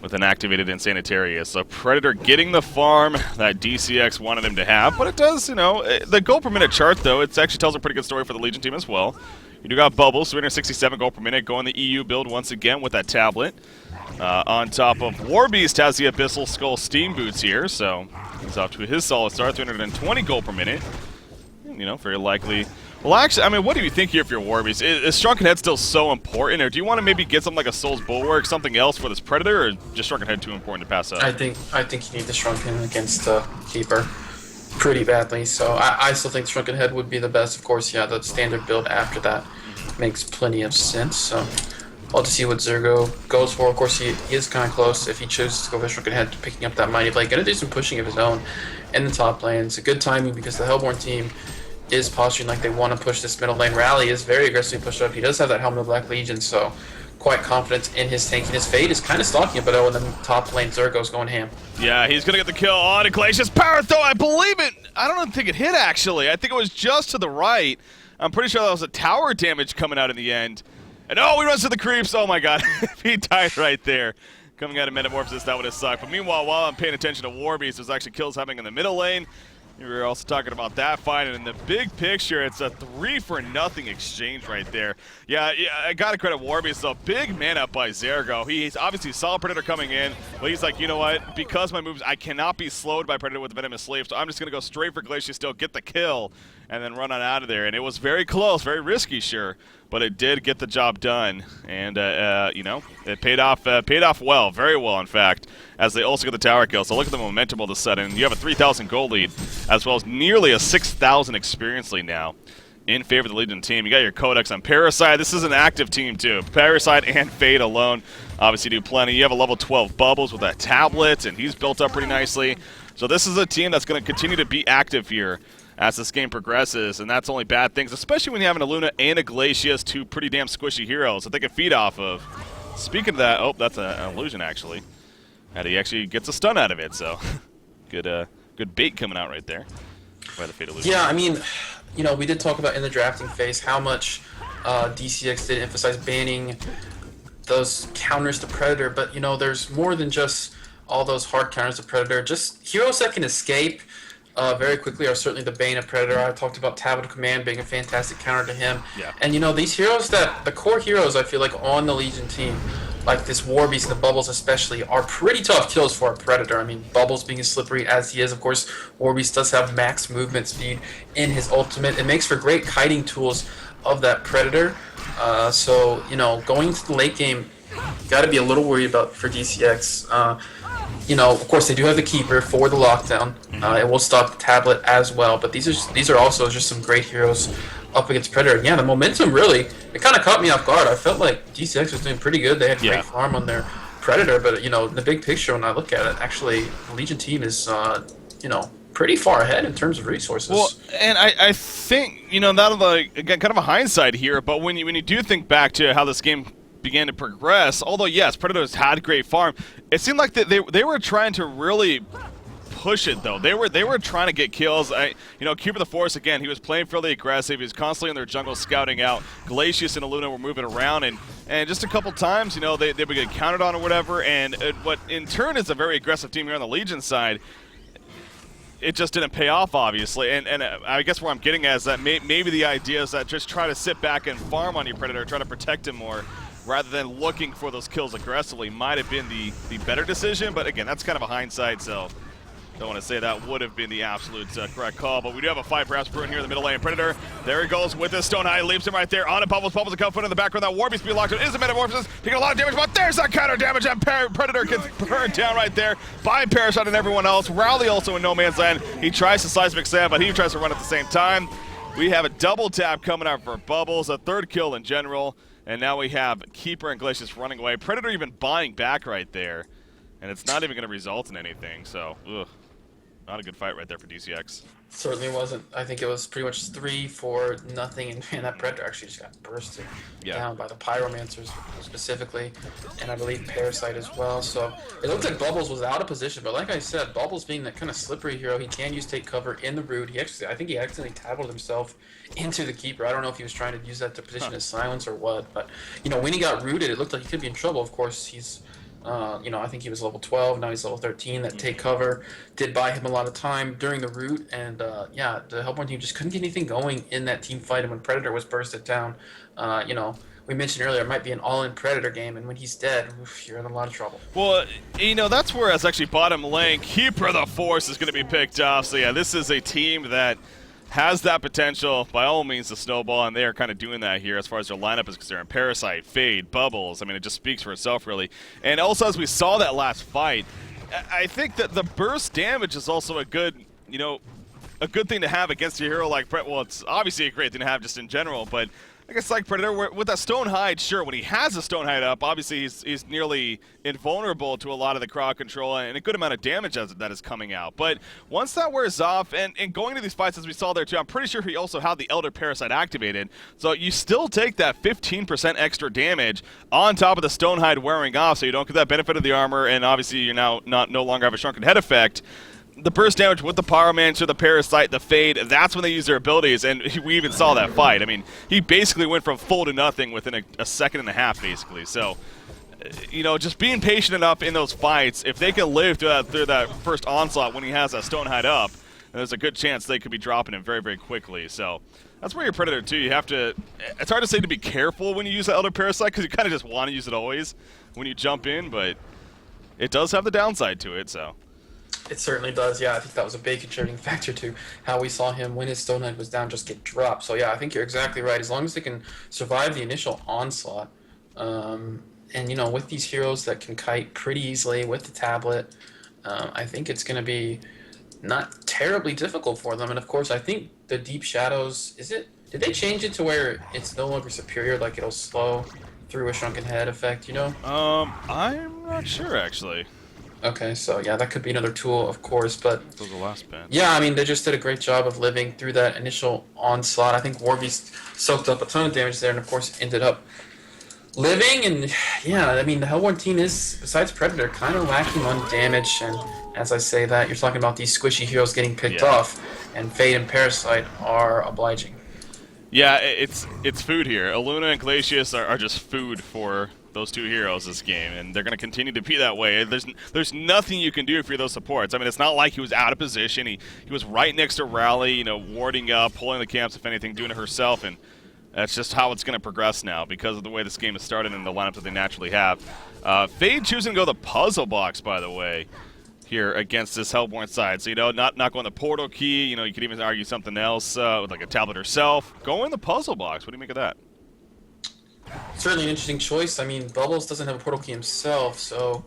with an activated Insanitarius. So Predator getting the farm that DCX wanted him to have, but it does, you know, the gold per minute chart, though, it actually tells a pretty good story for the Legion team as well. You do got Bubbles, 367 gold per minute, going the EU build once again with that tablet. On top of Warbeast has the Abyssal Skull Steam Boots here, so he's off to his solid start, 320 gold per minute. You know, very likely. Well, actually, I mean, what do you think here if you're Warbeast? Is Shrunken Head still so important, or do you want to maybe get something like a Soul's Bulwark, something else for this Predator, or just Shrunken Head too important to pass up? I think you need the Shrunken against Keeper pretty badly. So I still think Shrunken Head would be the best. Of course, yeah, the standard build after that makes plenty of sense. So I'll just see what Zergo goes for. Of course, he is kind of close if he chooses to go for Shrunken Head, picking up that Mighty Blade. Gonna do some pushing of his own in the top lane. It's a good timing because the Hellborn team is posturing like they want to push this middle lane. Rally is very aggressively pushed up. He does have that Helmet of Black Legion, so quite confident in his tanking. His Fade is kind of stalking him, but in the top lane, Zergo's going ham. Yeah, he's going to get the kill on Glacius Power Throw. I believe it. I don't think it hit, actually. I think it was just to the right. I'm pretty sure that was a tower damage coming out in the end. And oh, he runs to the creeps. Oh, my God. If he died right there. Coming out of Metamorphosis, that would have sucked. But meanwhile, while I'm paying attention to Warbeast, there's actually kills happening in the middle lane. We were also talking about that fight, and in the big picture, it's a 3-for-0 exchange right there. Yeah, I gotta credit Warbeast, though. Big man up by Zergo. He's obviously saw Predator coming in, but he's like, you know what? Because my moves, I cannot be slowed by Predator with the Venomous Sleeve, so I'm just gonna go straight for Glacius still, get the kill, and then run on out of there. And it was very close, very risky, sure, but it did get the job done. And you know, it paid off well, very well, in fact, as they also get the tower kill. So look at the momentum all of a sudden. You have a 3,000 gold lead, as well as nearly a 6,000 experience lead now in favor of the Legion team. You got your Codex on Parasite. This is an active team, too. Parasite and Fade alone obviously do plenty. You have a level 12 Bubbles with that tablet, and he's built up pretty nicely. So this is a team that's going to continue to be active here as this game progresses, and that's only bad things, especially when you have an Aluna and a Glacius, two pretty damn squishy heroes that they can feed off of. Speaking of that, oh, that's an illusion, actually. And he actually gets a stun out of it, so good bait coming out right there by the Fate Illusion. Yeah, I mean, you know, we did talk about in the drafting phase how much DCX did emphasize banning those counters to Predator, but, you know, there's more than just all those hard counters to Predator. Just heroes that can escape very quickly are certainly the bane of Predator. I talked about Tablet of Command being a fantastic counter to him. Yeah. And, you know, these heroes the core heroes, I feel like, on the Legion team, like this Warbeast and the Bubbles especially, are pretty tough kills for a Predator. I mean, Bubbles being as slippery as he is, of course, Warbeast does have max movement speed in his ultimate. It makes for great kiting tools of that Predator. So, you know, going into the late game, got to be a little worried about for DCX. You know, of course, they do have the Keeper for the lockdown. It will stop the tablet as well. But these are also just some great heroes up against Predator. And yeah, the momentum really, it kind of caught me off guard. I felt like DCX was doing pretty good. They had great farm on their Predator. But, you know, in the big picture, when I look at it, actually, the Legion team is, you know, pretty far ahead in terms of resources. Well, and I think, you know, not like, again, kind of a hindsight here, but when you do think back to how this game began to progress, although yes, Predators had great farm, it seemed like they were trying to really push it, though. They were trying to get kills. You know, Keeper the Force, again, he was playing fairly aggressive. He was constantly in their jungle scouting out. Glacius and Aluna were moving around, and just a couple times, you know, they would get counted on or whatever, and what in turn is a very aggressive team here on the Legion side, it just didn't pay off, obviously. And I guess where I'm getting at is that maybe the idea is that just try to sit back and farm on your Predator, try to protect him more, rather than looking for those kills aggressively, might have been the better decision. But again, that's kind of a hindsight, so Don't want to say that would have been the absolute correct call, but we do have a fight perhaps brewing here in the middle lane. Predator, there he goes with this Stone High, leaps him right there on a Bubbles. Bubbles a comfort in the background. That War Beast being locked on is a Metamorphosis, taking a lot of damage, but there's that counter damage, and Predator gets burned down right there by Parasite and everyone else. Rowley also in no man's land. He tries to Seismic Slam, but he tries to run at the same time. We have a double tap coming out for Bubbles, a third kill in general, and now we have Keeper and Glacius running away. Predator even buying back right there, and it's not even going to result in anything, so ugh. Not a good fight right there for DCX. Certainly wasn't. I think it was pretty much 3-4-0, and that Predator actually just got bursted down by the Pyromancers specifically, and I believe Parasite as well. So it looked like Bubbles was out of position, but like I said, Bubbles being that kind of slippery hero, he can use take cover in the root. I think he accidentally tabbled himself into the Keeper. I don't know if he was trying to use that to position his silence or what, but when he got rooted, it looked like he could be in trouble. Of course, he's I think he was level 12, now he's level 13. That take cover did buy him a lot of time during the route, and the Hellborn team just couldn't get anything going in that team fight, and when Predator was bursted down, we mentioned earlier, it might be an all-in Predator game, and when he's dead, you're in a lot of trouble. Well, that's where it's actually bottom lane. Keeper of the Force is going to be picked off, so yeah, this is a team that has that potential, by all means, to snowball, and they are kind of doing that here as far as their lineup is concerned. Parasite, Fade, Bubbles, I mean, it just speaks for itself, really. And also, as we saw that last fight, I think that the burst damage is also a good, a good thing to have against a hero like Well, it's obviously a great thing to have just in general, but I guess like Predator, with that Stone Hide, sure, when he has a Stone Hide up, obviously he's nearly invulnerable to a lot of the crowd control and a good amount of damage that is coming out. But once that wears off, and going to these fights as we saw there too, I'm pretty sure he also had the Elder Parasite activated, so you still take that 15% extra damage on top of the Stone Hide wearing off, so you don't get that benefit of the armor, and obviously you're now no longer have a Shrunken Head effect. The burst damage with the Pyromancer, the Parasite, the Fade, that's when they use their abilities, and we even saw that fight. I mean, he basically went from full to nothing within a second and a half, basically. So, just being patient enough in those fights, if they can live through that first onslaught when he has that Stone Hide up, there's a good chance they could be dropping him very, very quickly. So, that's where your Predator, too, you have to... It's hard to say to be careful when you use the Elder Parasite, because you kind of just want to use it always when you jump in, but it does have the downside to it, so... It certainly does, yeah. I think that was a big contributing factor to how we saw him, when his Stone Hide was down, just get dropped. So yeah, I think you're exactly right. As long as they can survive the initial onslaught, and with these heroes that can kite pretty easily with the tablet, I think it's going to be not terribly difficult for them. And of course, I think the Deep Shadows, did they change it to where it's no longer superior, like it'll slow through a Shrunken Head effect, I'm not sure, actually. Okay, so yeah, that could be another tool, of course, but... That was the last bit. Yeah, I mean, they just did a great job of living through that initial onslaught. I think Warbeast soaked up a ton of damage there and, of course, ended up living. And, yeah, I mean, the Hellborn team is, besides Predator, kind of lacking on damage. And as I say that, you're talking about these squishy heroes getting picked off, and Fade and Parasite are obliging. Yeah, it's food here. Aluna and Glacius are just food for those two heroes this game, and they're going to continue to be that way. There's nothing you can do for those supports. I mean, it's not like he was out of position. He was right next to Rally, warding up, pulling the camps, if anything, doing it herself, and that's just how it's going to progress now because of the way this game has started and the lineup that they naturally have. Fade choosing to go the puzzle box, by the way, here against this Hellborn side. So, not going the portal key. You could even argue something else with like a tablet herself. Go in the puzzle box. What do you make of that? Certainly an interesting choice. I mean, Bubbles doesn't have a portal key himself, so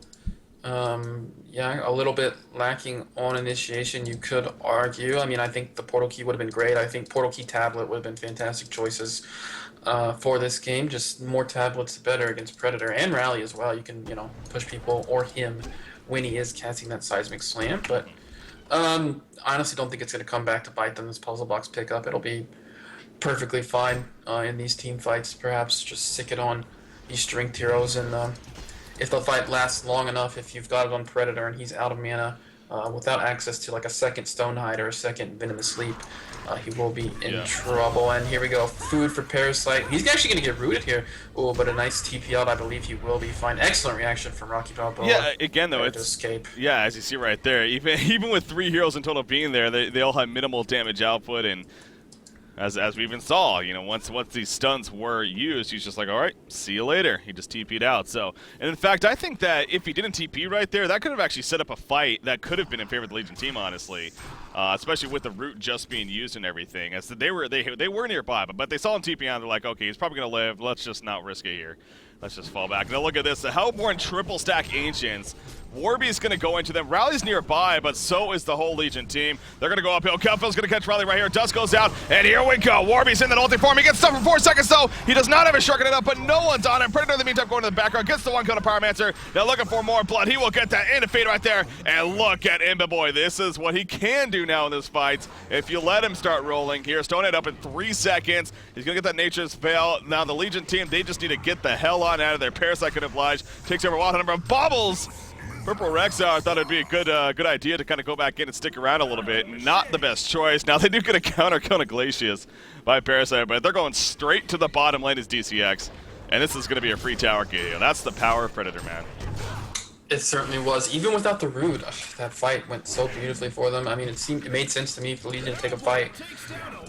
yeah, a little bit lacking on initiation, you could argue. I mean, I think the portal key would have been great. I think portal key tablet would have been fantastic choices for this game. Just more tablets the better against Predator and Rally as well. You can, push people or him when he is casting that Seismic Slam, but I honestly don't think it's going to come back to bite them, this puzzle box pickup. It'll be perfectly fine in these team fights. Perhaps just stick it on these strength heroes, and if the fight lasts long enough, if you've got it on Predator and he's out of mana without access to like a second Stonehide or a second Venomous Leap, he will be in trouble. And here we go, food for Parasite. He's actually going to get rooted here. Oh, but a nice TP out. I believe he will be fine. Excellent reaction from Rocky Balboa. Yeah, again though, it's escape. Yeah, as you see right there, even with 3 heroes in total being there, they all have minimal damage output, and as we even saw, once these stuns were used, he's just like, all right, see you later. He just TP'd out. So, and in fact, I think that if he didn't TP right there, that could have actually set up a fight that could have been in favor of the Legion team, honestly. Especially with the root just being used and everything, as they were nearby, but they saw him TP out. They're like, okay, he's probably gonna live. Let's just not risk it here. Let's just fall back. Now look at this, the Hellborn triple stack Ancients. Warby's going to go into them. Rally's nearby, but so is the whole Legion team. They're going to go uphill. Kelphil's going to catch Rally right here. Dust goes out, and here we go. Warby's in that ulti form. He gets stuck for 4 seconds, though. He does not have a shark it up, but no one's on him. Predator, in the meantime, going to the background. Gets the one kill to Pyromancer. Now looking for more blood. He will get that and a fade right there. And look at Imba. This is what he can do now in this fight. If you let him start rolling here. Stonehead up in 3 seconds. He's going to get that Nature's Veil. Now the Legion team, they just need to get the hell on out of there. Parasite can oblige. Takes over Wild number of Bobbles. Purple Rexar thought it'd be a good idea to kind of go back in and stick around a little bit. Not the best choice. Now they do get a counter Glacius by Parasite, but they're going straight to the bottom lane as DCX. And this is going to be a free tower kill. That's the power of Predator, man. It certainly was. Even without the root, that fight went so beautifully for them. I mean, it made sense to me for Legion to take a fight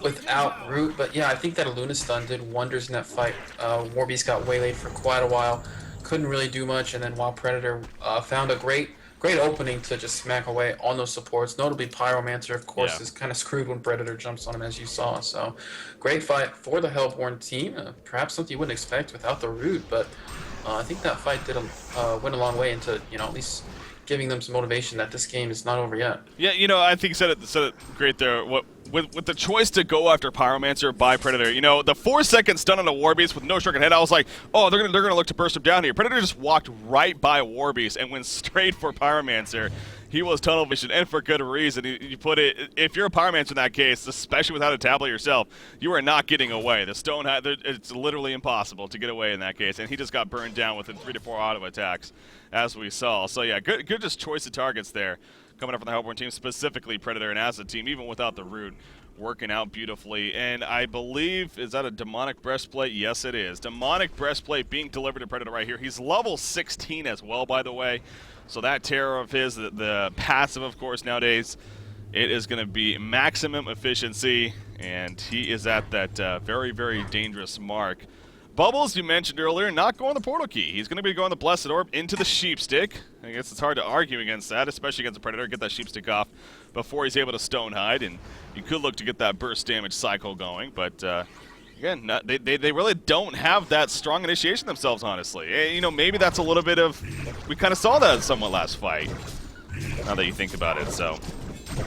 without root. But yeah, I think that Luna stun did wonders in that fight. Warbeast got waylaid for quite a while. Couldn't really do much, and then while Predator found a great opening to just smack away on those supports, notably Pyromancer, of course, is kind of screwed when Predator jumps on him, as you saw. So, great fight for the Hellborn team. Perhaps something you wouldn't expect without the root, but I think that fight went a long way into at least giving them some motivation that this game is not over yet. Yeah, I think said it great there. With the choice to go after Pyromancer by Predator, the 4-second stun on a Warbeast with no shrunken head, I was like, oh, they're gonna look to burst him down here. Predator just walked right by Warbeast and went straight for Pyromancer. He was tunnel vision, and for good reason. You put it, if you're a Pyromancer in that case, especially without a tablet yourself, you are not getting away. The stone, it's literally impossible to get away in that case, and he just got burned down within 3 to 4 auto attacks, as we saw. So yeah, good just choice of targets there, coming up from the Hellborn team, specifically Predator, and as a team, even without the root, working out beautifully. And I believe, is that a Demonic Breastplate? Yes, it is. Demonic Breastplate being delivered to Predator right here. He's level 16 as well, by the way. So that terror of his, the passive, of course, nowadays, it is going to be maximum efficiency, and he is at that very, very dangerous mark. Bubbles, you mentioned earlier, not going the portal key. He's going to be going the Blessed Orb into the Sheepstick. I guess it's hard to argue against that, especially against a Predator. Get that Sheepstick off before he's able to Stone Hide, and you could look to get that burst damage cycle going, but again, they really don't have that strong initiation themselves, honestly. Maybe that's a little bit of, we kind of saw that somewhat last fight, now that you think about it, so.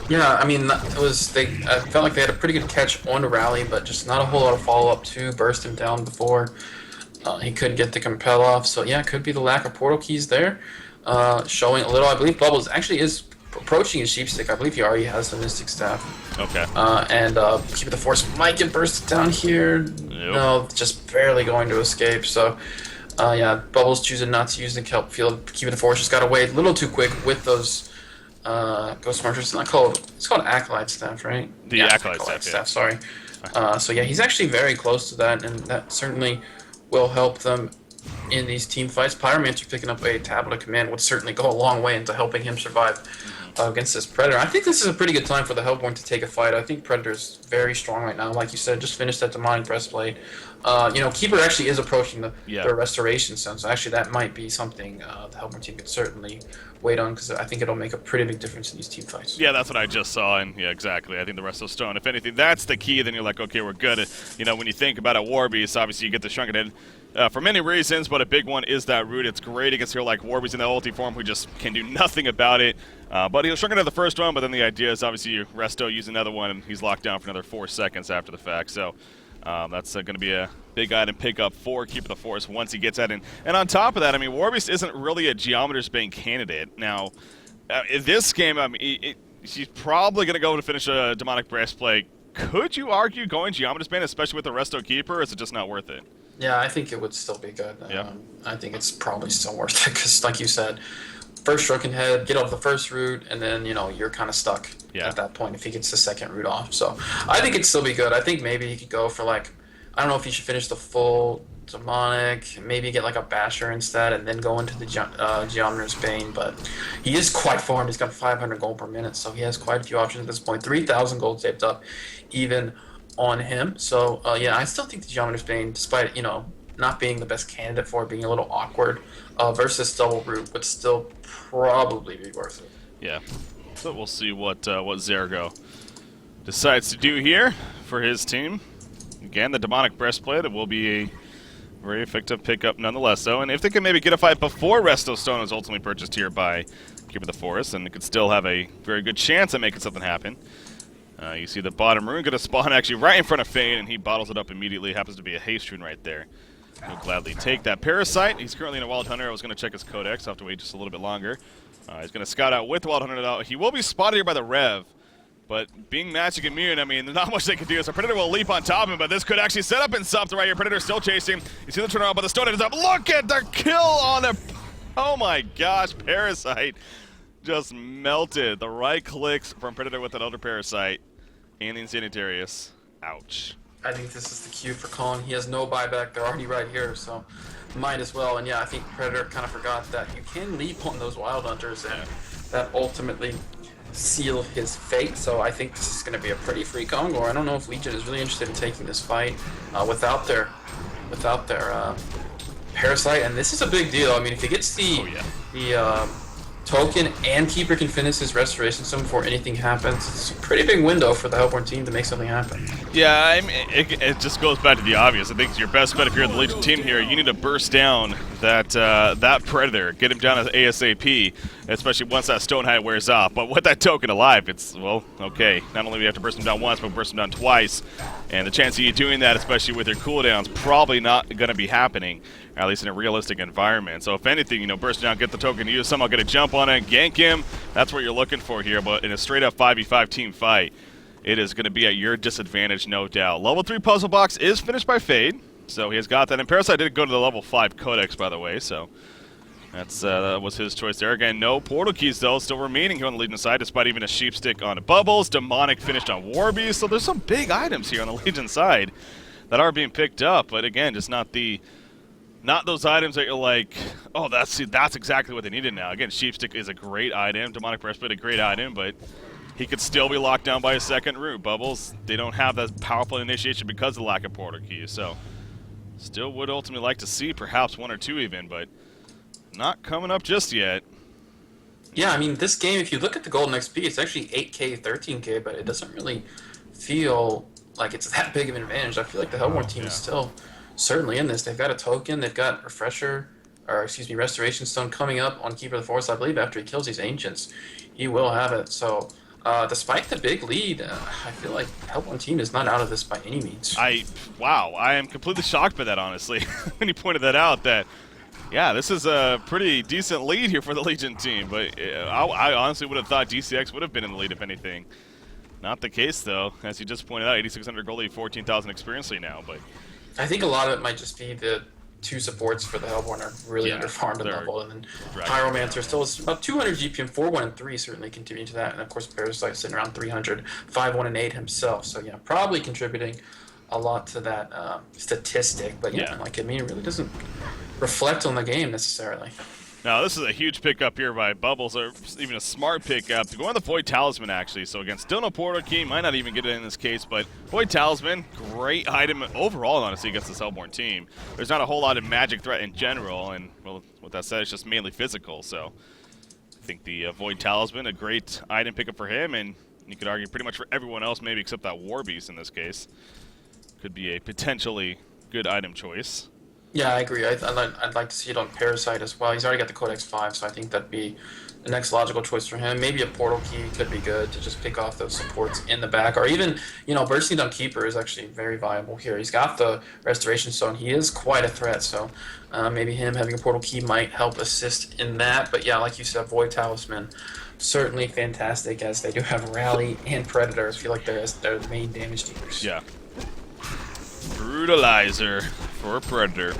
Yeah, I mean, I felt like they had a pretty good catch on the Rally, but just not a whole lot of follow-up to burst him down before he could get the compel off. So yeah, it could be the lack of portal keys there, showing a little. I believe Bubbles actually is approaching his Sheepstick. I believe he already has the Mystic Staff. Okay. And Keep the Force might get bursted down here. Nope. No, just barely going to escape. So yeah, Bubbles choosing not to use the Kelp Field. Keep the Force just got away a little too quick with those Ghost Marchers. It's called Acolyte Staff, right? The Acolyte Staff, yeah. Sorry. So yeah, he's actually very close to that, and that certainly will help them in these team fights. Pyromancer picking up a tablet of command would certainly go a long way into helping him survive against this Predator. I think this is a pretty good time for the Hellborn to take a fight. I think Predator's very strong right now. Like you said, just finished that Demonic Breastplate. Keeper actually is approaching the Restoration Sun, so actually that might be something the Hellborn team could certainly wait on, because I think it'll make a pretty big difference in these team fights. Yeah, that's what I just saw, and yeah, exactly. I think the Resto Stone, if anything, that's the key. Then you're like, okay, we're good. When you think about a Warbeast, obviously you get the Shrunken Head for many reasons, but a big one is that root. It's great against a hero like Warbeast in the ulti form, who just can do nothing about it. But he'll Shrunken Head the first one, but then the idea is obviously you Resto use another one, and he's locked down for another 4 seconds after the fact. So that's going to be a big item pickup for Keep the Force once he gets that in. And on top of that, I mean, Warbeast isn't really a Geometer's Bane candidate. Now, in this game, I mean, he's probably going to go to finish a Demonic Breastplate. Could you argue going Geometer's Bane, especially with the Resto Keeper, or is it just not worth it? Yeah, I think it would still be good. I think it's probably still worth it, because like you said, first Shrunken Head, get off the first root, and then, you're kind of stuck at that point if he gets the second root off. So I think it'd still be good. I think maybe he could go for, I don't know if he should finish the full Demonic, maybe get a Basher instead, and then go into the Geometer's Bane, but he is quite farmed. He's got 500 gold per minute, so he has quite a few options at this point. 3,000 gold saved up, even on him. So yeah, I still think the Geometer's Bane, despite not being the best candidate for it, being a little awkward versus Double Root, would still probably be worth it. Yeah. So we'll see what Zergo decides to do here for his team. Again, the Demonic Breastplate, it will be a very effective pickup nonetheless, though. And if they can maybe get a fight before Resto Stone is ultimately purchased here by Keeper of the Forest, then they could still have a very good chance at making something happen. You see the bottom rune going to spawn actually right in front of Fane, and he bottles it up immediately. Happens to be a haste rune right there. He'll gladly take that Parasite. He's currently in a Wild Hunter. I was going to check his codex. I'll have to wait just a little bit longer. He's going to scout out with the Wild Hunter out. He will be spotted here by the Rev. But being magic immune, I mean, there's not much they can do. So Predator will leap on top of him, but this could actually set up in something right here. Predator still chasing. You see the turnaround, but the stone is up. Look at the kill on the... Oh my gosh, Parasite just melted. The right clicks from Predator with that Elder Parasite and the Insanitarius. Ouch. I think this is the cue for Colin. He has no buyback. They're already right here, so might as well. And yeah, I think Predator kind of forgot that you can leap on those Wild Hunters, and that ultimately seal his fate. So I think this is going to be a pretty free Kongor. I don't know if Legion is really interested in taking this fight without their Parasite, and this is a big deal. I mean, if he gets the token and Keeper can finish his Restoration Stone before anything happens, it's a pretty big window for the Hellborn team to make something happen. Yeah, I mean, it just goes back to the obvious. I think it's your best bet if you're the Legion team here. You need to burst down that Predator, get him down as ASAP, especially once that Stone Height wears off. But with that token alive, it's, well, okay. Not only do we have to burst him down once, but burst him down twice. And the chance of you doing that, especially with your cooldowns, probably not going to be happening, at least in a realistic environment. So if anything, burst down, get the token, you somehow get a jump on it, gank him. That's what you're looking for here. But in a straight-up 5v5 team fight, it is going to be at your disadvantage, no doubt. Level 3 puzzle box is finished by Fade, so he has got that. And Parasite did go to the level 5 codex, by the way, so that was his choice there. Again, no portal keys, though, still remaining here on the Legion side, despite even a Sheepstick on Bubbles. Demonic finished on Warbeast, so there's some big items here on the Legion side that are being picked up, but again, just not those items that you're like, oh, that's exactly what they needed now. Again, Sheepstick is a great item, Demonic Breastplate a great item, but he could still be locked down by a second root. Bubbles, they don't have that powerful initiation because of the lack of portal keys, so still would ultimately like to see perhaps one or two even, but not coming up just yet. Yeah, I mean, this game, if you look at the Golden XP, it's actually 8k, 13k, but it doesn't really feel like it's that big of an advantage. I feel like the Hellborn team is still certainly in this. They've got a token, they've got Restoration Stone coming up on Keeper of the Forest. I believe after he kills these Ancients, he will have it. So despite the big lead, I feel like the Hellborn team is not out of this by any means. Wow, I am completely shocked by that, honestly, when you pointed that out, that, yeah, this is a pretty decent lead here for the Legion team, but I honestly would have thought DCX would have been in the lead, if anything. Not the case, though. As you just pointed out, 8,600 gold lead, 14,000 experience lead now, but I think a lot of it might just be the two supports for the Hellborn are really underfarmed and level, and then Pyromancer still is about 200 GPM, 4, 1, and 3 certainly contributing to that, and of course Parasite sitting around 300, 5, 1, and 8 himself, so yeah, probably contributing a lot to that statistic, but yeah, like, I mean, it really doesn't reflect on the game necessarily. Now, this is a huge pickup here by Bubbles, or even a smart pickup to go on the Void Talisman, actually. So, again, still no portal key, might not even get it in this case, but Void Talisman, great item overall, honestly, against this Hellborn team. There's not a whole lot of magic threat in general, and, well, with that said, it's just mainly physical. So, I think the Void Talisman, a great item pickup for him, and you could argue pretty much for everyone else, maybe except that Warbeast in this case. Could be a potentially good item choice. Yeah, I agree. I'd like to see it on Parasite as well. He's already got the Codex 5, so I think that'd be the next logical choice for him. Maybe a Portal Key could be good to just pick off those supports in the back. Or even, bursting down Keeper is actually very viable here. He's got the Restoration Stone. He is quite a threat, so maybe him having a Portal Key might help assist in that. But yeah, like you said, Void Talisman, certainly fantastic, as they do have Rally and Predators. I feel like they're the main damage dealers. Yeah. Brutalizer for Predator.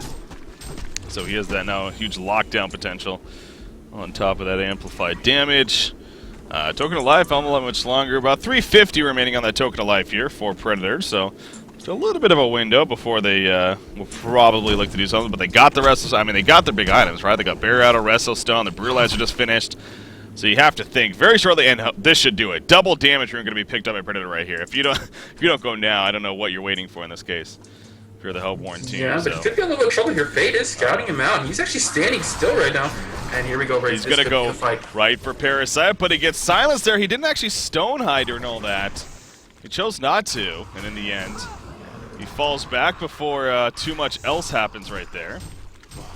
So he has that now huge lockdown potential on top of that amplified damage. Token of life, almost much longer. About 350 remaining on that token of life here for Predator. So still a little bit of a window before they will probably look to do something. But they got the rest of, they got their big items, right? They got Barrier Resto Stone, the Brutalizer just finished. So you have to think very shortly, and this should do it. Double damage rune going to be picked up by Predator right here. If you don't go now, I don't know what you're waiting for in this case. If you're the Hellborn team. Yeah, but he could be in a little bit of trouble here. Fade is scouting him out. He's actually standing still right now. And here we go. He's going to go right for Parasite, but he gets silenced there. He didn't actually stone hide during all that. He chose not to, and in the end, he falls back before too much else happens right there.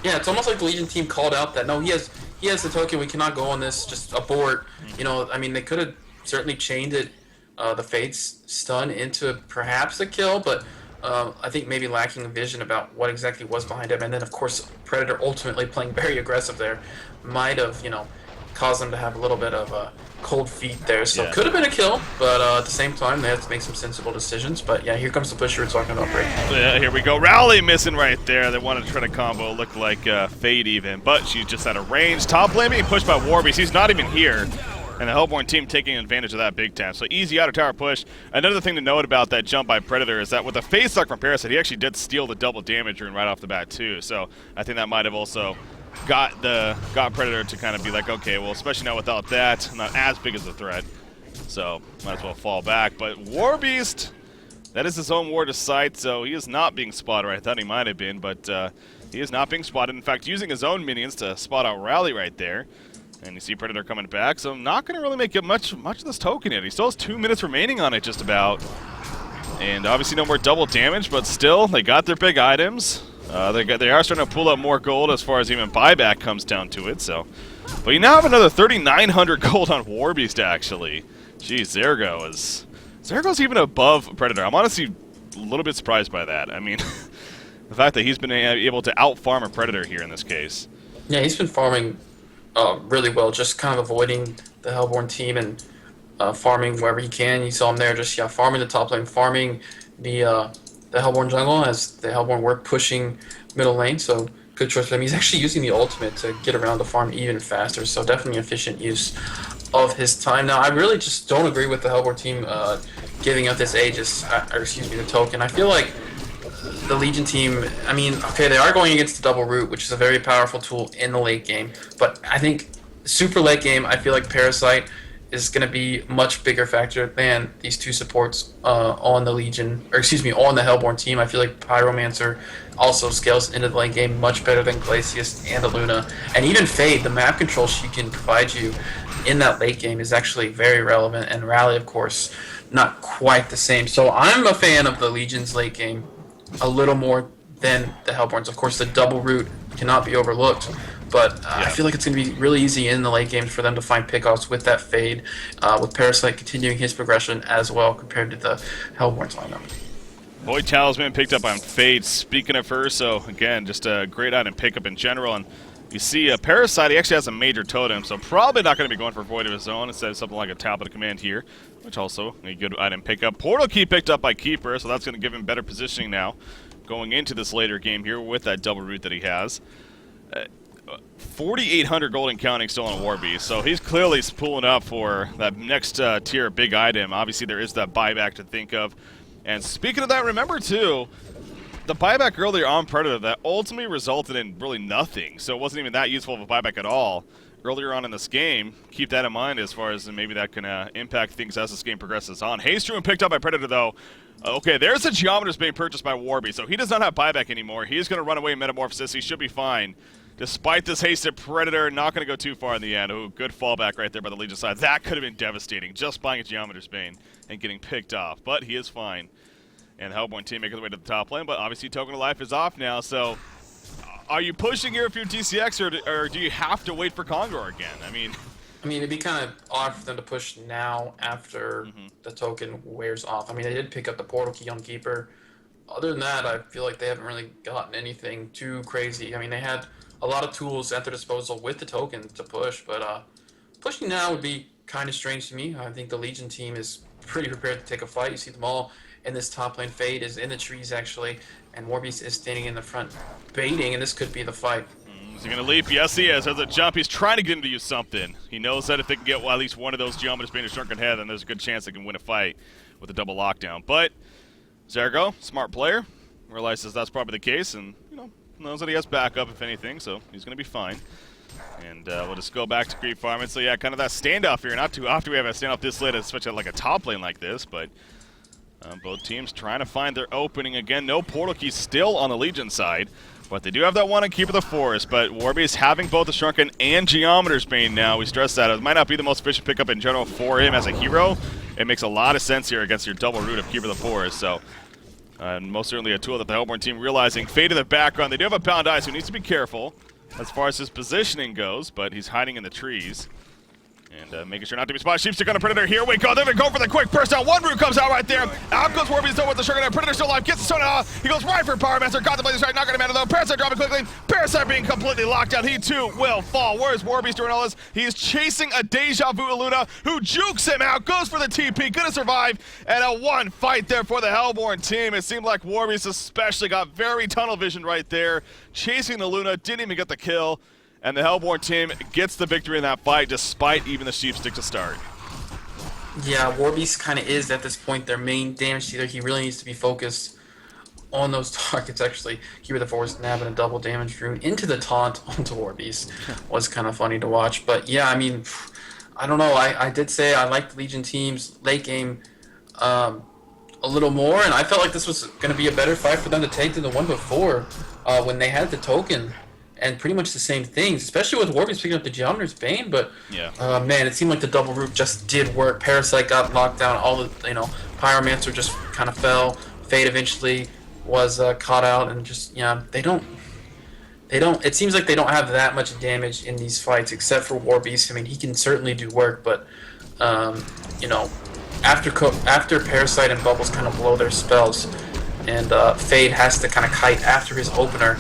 Yeah, it's almost like the Legion team called out that, no, he has the token, we cannot go on this, just abort. You know, I mean, they could have certainly chained it, the Fate's stun into perhaps a kill, but I think maybe lacking a vision about what exactly was behind him. And then, of course, Predator ultimately playing very aggressive there might have, you know, caused them to have a little bit of cold feet there. So yeah. Could have been a kill, but at the same time, they have to make some sensible decisions. But yeah, here comes the push you were talking about, Break. Yeah, here we go. Rally missing right there. They wanted to try to combo. Looked like Fade even, but she's just out of range. Top lane being pushed by Warbeast. He's not even here. And the Hellborn team taking advantage of that big time. So easy outer tower push. Another thing to note about that jump by Predator is that with a face suck from Parasite, he actually did steal the double damage rune right off the bat too. So I think that might have also got Predator to kind of be like, okay, well, especially now without that, not as big as a threat. So might as well fall back. But Warbeast, that is his own ward of sight, so he is not being spotted. I thought he might have been, but he is not being spotted. In fact, using his own minions to spot out Rally right there. And you see Predator coming back, so not going to really make it much of this token yet. He still has 2 minutes remaining on it, just about. And obviously no more double damage, but still, they got their big items. They are starting to pull up more gold as far as even buyback comes down to it. So, but you now have another 3,900 gold on Warbeast, actually. Geez, Zergo's even above Predator. I'm honestly a little bit surprised by that. I mean, the fact that he's been able to out-farm a Predator here in this case. Yeah, he's been farming really well, just kind of avoiding the Hellborn team and farming wherever he can. You saw him there, just farming the top lane, farming the Hellborn jungle as the Hellborn were pushing middle lane. So good choice for him. He's actually using the ultimate to get around the farm even faster. So definitely efficient use of his time. Now I really just don't agree with the Hellborn team giving up this Aegis, the token. I feel like the Legion team, I mean, okay, they are going against the double root, which is a very powerful tool in the late game. But I think super late game, I feel like Parasite is going to be a much bigger factor than these two supports on the Legion, or excuse me, on the Hellborn team. I feel like Pyromancer also scales into the late game much better than Glacius and the Luna. And even Fade, the map control she can provide you in that late game is actually very relevant. And Rally, of course, not quite the same. So I'm a fan of the Legion's late game a little more than the Hellborns. Of course, the double root cannot be overlooked, but I feel like it's going to be really easy in the late games for them to find pickoffs with that Fade, with Parasite continuing his progression as well compared to the Hellborns lineup. Void Talisman picked up on Fade. Speaking of her, so again, just a great item pickup in general. And you see Parasite, he actually has a major totem, so probably not going to be going for Void of his own instead of something like a Tablet of Command here, which also a good item pickup. Portal Key picked up by Keeper, so that's going to give him better positioning now going into this later game here with that double root that he has. 4,800 gold and counting still on Warbeast, so he's clearly pulling up for that next tier big item. Obviously, there is that buyback to think of. And speaking of that, remember too, the buyback earlier on Predator that ultimately resulted in really nothing, so it wasn't even that useful of a buyback at all earlier on in this game. Keep that in mind as far as maybe that can impact things as this game progresses on. Haste Rune picked up by Predator though. Okay, there's a Geometers being purchased by Warbeast, so he does not have buyback anymore. He is going to run away in Metamorphosis. He should be fine. Despite this hasted Predator, not going to go too far in the end. Ooh, good fallback right there by the Legion side. That could have been devastating, just buying a Geometer's Bane and getting picked off. But he is fine. And the Hellborn team making their way to the top lane, but obviously Token of Life is off now, so are you pushing here if you're DCX, or do you have to wait for Kongor again? I mean, it'd be kind of odd for them to push now after the token wears off. I mean, they did pick up the Portal Key on Keeper. Other than that, I feel like they haven't really gotten anything too crazy. I mean, they had a lot of tools at their disposal with the token to push, but pushing now would be kind of strange to me. I think the Legion team is pretty prepared to take a fight. You see them all in this top lane. Fade is in the trees, actually, and Warbeast is standing in the front baiting, and this could be the fight. Is he going to leap? Yes, he is. There's a jump. He's trying to get him to use something. He knows that if they can get at least one of those Geometers being a shrunken head, then there's a good chance they can win a fight with a double lockdown. But Zergo, smart player, realizes that's probably the case, and knows that he has backup if anything, so he's going to be fine. And we'll just go back to creep farming. So yeah, kind of that standoff here. Not too often we have a standoff this late, especially like a top lane like this, but both teams trying to find their opening again. No portal key still on the Legion side, but they do have that one on Keeper of the Forest. But Warbeast having both the Shrunken and Geometer's Bane now, we stress that. It might not be the most efficient pickup in general for him as a hero. It makes a lot of sense here against your double root of Keeper of the Forest. So most certainly a tool that the Hellborn team realizing. Fade in the background. They do have a Pound Eye, so he needs to be careful as far as his positioning goes, but he's hiding in the trees. And making sure not to be spotted. Sheepstick on a Predator. Here we go. They're going to go for the quick burst down. One root comes out right there. Out goes Warbeast though with the Sugar. Predator still alive. Gets the stone out. He goes right for Power Master. Contemplating strike. Not going to matter though. Parasite dropping quickly. Parasite being completely locked down. He too will fall. Where's Warbeast during all this? He's chasing a Deja Vu Luna who jukes him out. Goes for the TP. Going to survive. And a one fight there for the Hellborn team. It seemed like Warbeast especially got very tunnel vision right there. Chasing the Luna. Didn't even get the kill. And the Hellborn team gets the victory in that fight despite even the Sheepstick to start. Yeah, Warbeast kind of is at this point their main damage dealer. He really needs to be focused on those targets, actually. Keeper of the Forest nabbing a double damage rune into the taunt onto Warbeast was kind of funny to watch. But yeah, I mean, I don't know. I did say I liked the Legion team's late game a little more, and I felt like this was going to be a better fight for them to take than the one before when they had the token. And pretty much the same things, especially with Warbeast picking up the Geometer's Bane. But yeah, man, it seemed like the double root just did work. Parasite got locked down. All the Pyromancer just kind of fell. Fade eventually was caught out, and just they don't. It seems like they don't have that much damage in these fights, except for Warbeast. I mean, he can certainly do work, but after Parasite and Bubbles kind of blow their spells, and Fade has to kind of kite after his opener.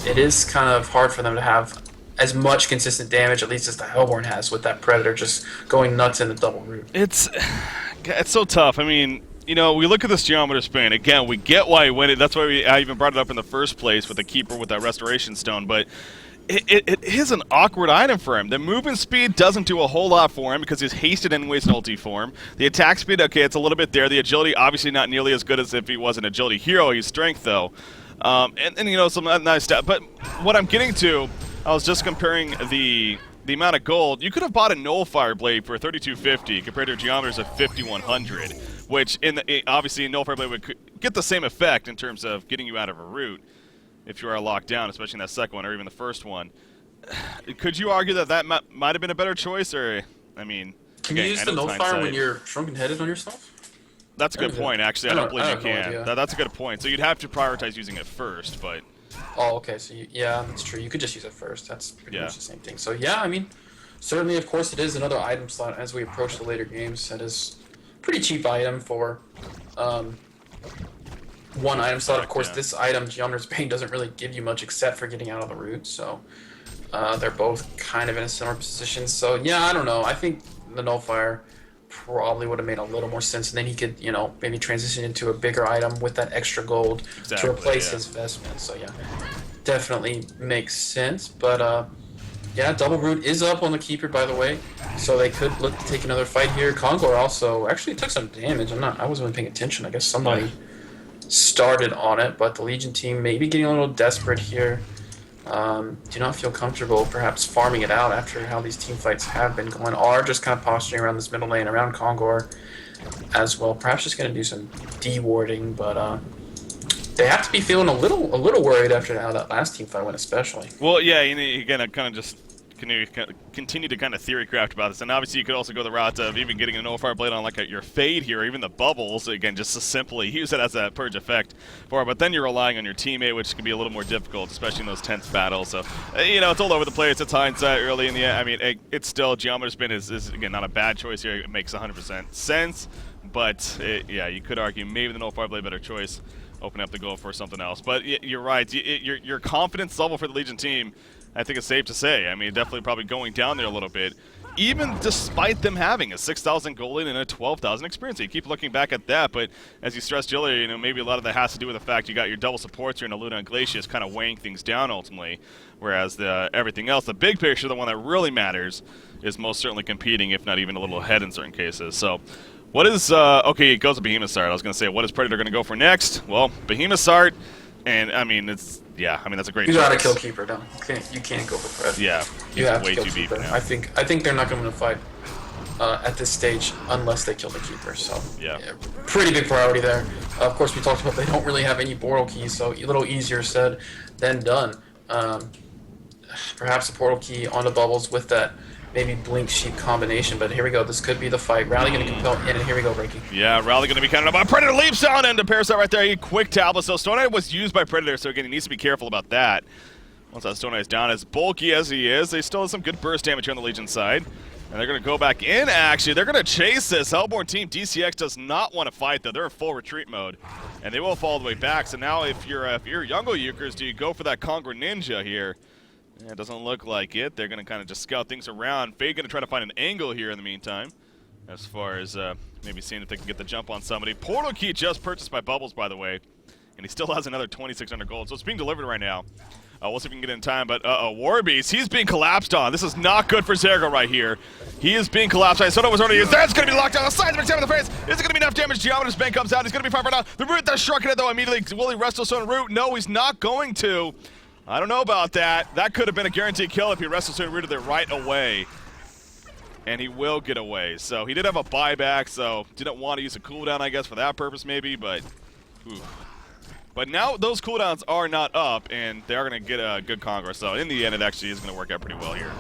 It is kind of hard for them to have as much consistent damage, at least as the Hellborn has, with that Predator just going nuts in the double root. It's so tough. I mean, we look at this Geometer's Bane. Again, we get why he went it. That's why I even brought it up in the first place with the Keeper with that Restoration Stone. But it is an awkward item for him. The movement speed doesn't do a whole lot for him because he's hasted anyways in ulti form. The attack speed, okay, it's a little bit there. The agility, obviously not nearly as good as if he was an agility hero. He's strength, though. And some nice stuff. But what I'm getting to, I was just comparing the amount of gold. You could have bought a Nullifier Blade for $32.50 compared to Geometer's of $51.00, which obviously a Nullifier Blade would get the same effect in terms of getting you out of a route if you are locked down, especially in that second one or even the first one. Could you argue that might have been a better choice, or I mean, can you use the Nullifier when you're shrunken headed on yourself? That's a good point, actually. I don't believe you can. That's a good point. So you'd have to prioritize using it first, but... Oh, okay. So, yeah, that's true. You could just use it first. That's pretty much the same thing. So, yeah, I mean, certainly, of course, it is another item slot as we approach the later games. That is a pretty cheap item for one item slot. Of course, this item, Geometer's Bane, doesn't really give you much except for getting out of the root. So, they're both kind of in a similar position. So, yeah, I don't know. I think the Nullifier probably would have made a little more sense, and then he could, maybe transition into a bigger item with that extra gold to replace his investment. So yeah, definitely makes sense. But yeah, double root is up on the Keeper, by the way, so they could look to take another fight here. Kongor also actually took some damage. I wasn't really paying attention. I guess somebody started on it, but the Legion team maybe getting a little desperate here. Do not feel comfortable perhaps farming it out after how these team fights have been going, or just kind of posturing around this middle lane around Kongor as well. Perhaps just going to do some de-warding, but they have to be feeling a little worried after how that last team fight went, especially. Well, yeah, again, I kind of just continue to kind of theory craft about this, and obviously you could also go the route of even getting a Nullifier Blade on like your Fade here, or even the Bubbles, again, just to simply use it as a purge effect for it, but then you're relying on your teammate, which can be a little more difficult, especially in those tense battles. So, it's all over the place. It's hindsight early in the end. I mean, it's still, Geometer's Bane is again, not a bad choice here. It makes 100% sense, but you could argue maybe the Nullifier Blade better choice, open up the goal for something else. But you're right. Your confidence level for the Legion team, I think it's safe to say. I mean, definitely probably going down there a little bit, even despite them having a 6,000 gold lead and a 12,000 experience. So you keep looking back at that, but as you stressed earlier, maybe a lot of that has to do with the fact you got your double supports here in Luna and Glacius kind of weighing things down ultimately, whereas everything else, the big picture, the one that really matters, is most certainly competing, if not even a little ahead in certain cases. So what is, okay, it goes to Behemoth Sart. I was going to say, what is Predator going to go for next? Well, Behemoth Sart, and I mean, Yeah, I mean, that's a great You choice. gotta kill Keeper, though. You can't go for Pred. Yeah, You he's have way to kill too beefy Keeper. now. I think they're not going to fight at this stage unless they kill the Keeper. So Yeah. pretty big priority there. Of course, we talked about they don't really have any portal keys, so a little easier said than done. Perhaps a portal key on the bubbles with that maybe Blink Sheep combination, but here we go. This could be the fight. Rally going to compel in, and here we go, Reiki. Yeah, Rally going to be counted up. Predator leaps on into Parasite right there. He quick tablet. So Stone Eye was used by Predator, so again, he needs to be careful about that. Once that Stone Eye is down, as bulky as he is, they still have some good burst damage here on the Legion side. And they're going to go back in, actually. They're going to chase this. Hellborn team, DCX does not want to fight, though. They're in full retreat mode, and they will fall the way back. So now if you're Yungo Ukers, do you go for that Conquer Ninja here? Yeah, it doesn't look like it. They're going to kind of just scout things around. Faye going to try to find an angle here in the meantime, as far as maybe seeing if they can get the jump on somebody. Portal key just purchased by Bubbles, by the way, and he still has another 2,600 gold, so it's being delivered right now. We'll see if we can get it in time, but Warbeast, he's being collapsed on. This is not good for Zergo right here. He is being collapsed on. Soto was already used. That's going to be locked down. The sides of exam in the face. Is it going to be enough damage? Geometer's Bank comes out. He's going to be fine right now. The Root, that's shrugging it, though, immediately. Will he wrestle Stone Root? No, he's not going to. I don't know about that. That could have been a guaranteed kill if he wrestled Stone Root there right away. And he will get away. So he did have a buyback, so didn't want to use a cooldown, I guess, for that purpose maybe, but... Ooh. But now those cooldowns are not up, and they are going to get a good Conqueror. So in the end, it actually is going to work out pretty well here.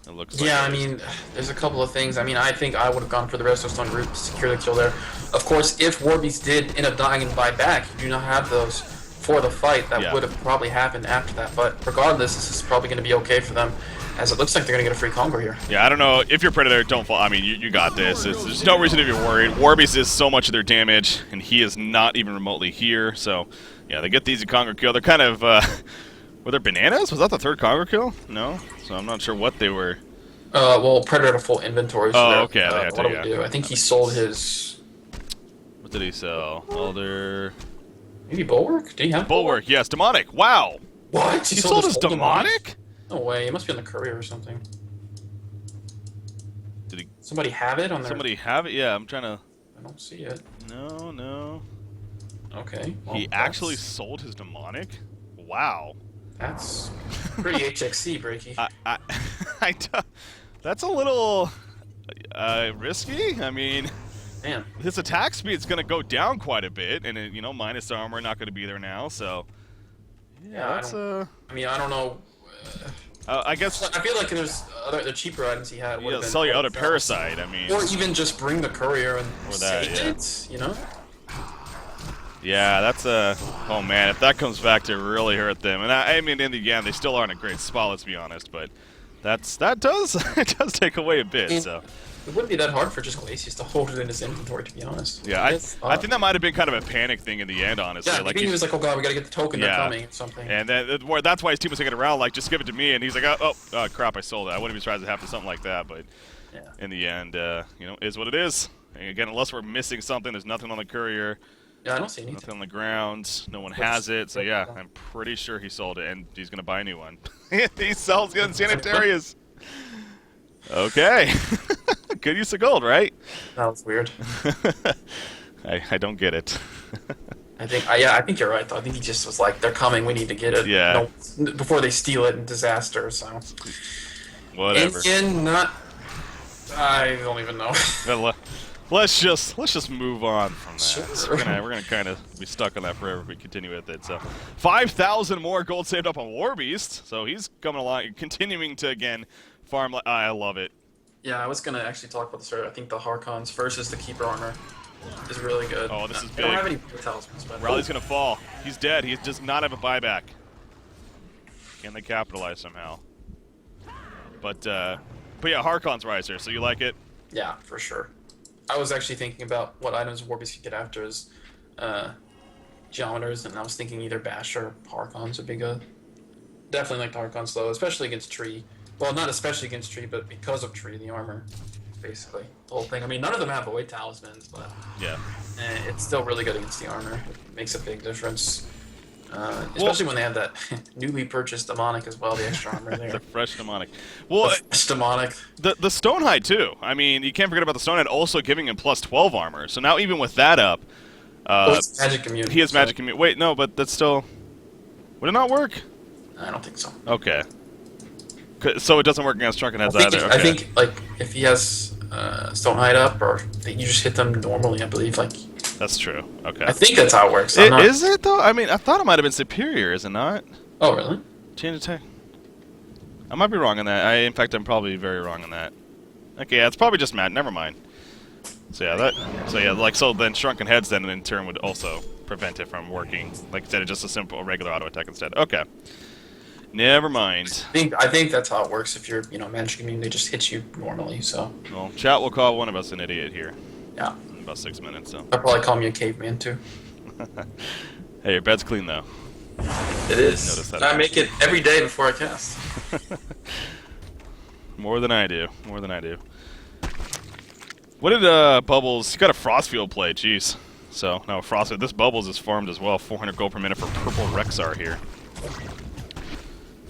It looks like. Yeah, I mean, there's a couple of things. I mean, I think I would have gone for the Resto Stone Root to secure the kill there. Of course, if Warbeast did end up dying and buy back, you do not have those for the fight. That would have probably happened after that. But regardless, this is probably going to be okay for them, as it looks like they're going to get a free Conqueror here. Yeah, I don't know. If you're Predator, don't fall. I mean, you got this. There's no reason to be worried. Warbeast is so much of their damage, and he is not even remotely here. So, yeah, they get the easy Conqueror kill. They're kind of, were there bananas? Was that the third Conqueror kill? No? So I'm not sure what they were. Well, Predator had a full inventory. So okay. What do we do? I think he sold his... What did he sell? Elder... Maybe Bulwark? Did he have Bulwark? Yes, Demonic. Wow. What? He sold his Demonic? No way. It must be on the courier or something. Did he? Somebody have it on their... Somebody have it? Yeah, I'm trying to... I don't see it. No. Okay. Well, He actually sold his Demonic? Wow. That's pretty HXC, Breaky. That's a little risky. I mean, Man. his attack speed's going to go down quite a bit, and it, minus armor not going to be there now. So Yeah, that's I mean, I don't know. I guess I feel like there's the cheaper items he had. yeah, sell you out of Parasite. I mean, or even just bring the courier and or that, save it. You know. Yeah, that's oh man, if that comes back to really hurt them, and I mean, in the end, they still aren't in a great spot. Let's be honest, but that does it does take away a bit. So it wouldn't be that hard for just Glacius to hold it in his inventory, to be honest. Yeah, I think that might have been kind of a panic thing in the end, honestly. Yeah, like he was like, "Oh god, we gotta get the token. They're coming." Or something. And then that's why his team was taking it around, like, just give it to me. And he's like, oh crap, I sold it. I wouldn't be surprised to happen something like that. But in the end, is what it is. And again, unless we're missing something, there's nothing on the courier. Yeah, I don't see anything. Nothing on the ground. No one has it. So yeah, I'm pretty sure he sold it, and he's gonna buy a new one. He sells Sanitarius. Okay. Good use of gold, right? That was weird. I don't get it. I think you're right though. I think he just was like, "They're coming. We need to get it." Yeah. No, before they steal it in disaster. So. Whatever. And I don't even know. Let's just move on from that. Sure. So we're gonna kind of be stuck on that forever if we continue with it. So 5,000 more gold saved up on Warbeast. So he's coming along, continuing to again farm. I love it. Yeah, I was gonna actually talk about this earlier. I think the Harkons versus the Keeper armor is really good. Oh, this is big. I don't have any talismans, but Raleig's gonna fall. He's dead. He does not have a buyback. Can they capitalize somehow? But yeah, Harkon's riser. So you like it? Yeah, for sure. I was actually thinking about what items Warbeast could get after his geometers, and I was thinking either Bash or Harkons would be good. Definitely like the Harkons though, especially against Tree. Well, not especially against Tree, but because of Tree, the armor, basically the whole thing. I mean, none of them have away talismans, but yeah, it's still really good against the armor. It makes a big difference, especially when they have that newly purchased demonic as well, the extra armor there. The fresh demonic. Well, the fresh demonic. The Stonehide too. I mean, you can't forget about the Stonehide also giving him plus 12 armor. So now even with that up, Magic Immune. He has Magic Immune. Wait, no, but that's still. Would it not work? I don't think so. Okay. So it doesn't work against Shrunken Heads either. Okay. I think like if he has Stone Hide up, or you just hit them normally. I believe like. That's true. Okay. I think that's how it works. Is it though? I mean, I thought it might have been superior. Is it not? Oh really? Change attack. I might be wrong on that. In fact, I'm probably very wrong on that. Okay, yeah, it's probably just Matt. Never mind. So yeah, so then Shrunken Heads then in turn would also prevent it from working, like instead of just a simple regular auto attack instead. Okay. Never mind. I think that's how it works. If you're magic immune, they just hit you normally. So. Well, chat will call one of us an idiot here. Yeah. In about 6 minutes. So. They'll probably call me a caveman too. Hey, your bed's clean though. It is. I make it every day before I cast. More than I do. More than I do. What did Bubbles? You got a Frostfield play, jeez. So now Frostfield. This Bubbles is farmed as well. 400 gold per minute for purple Rexar here.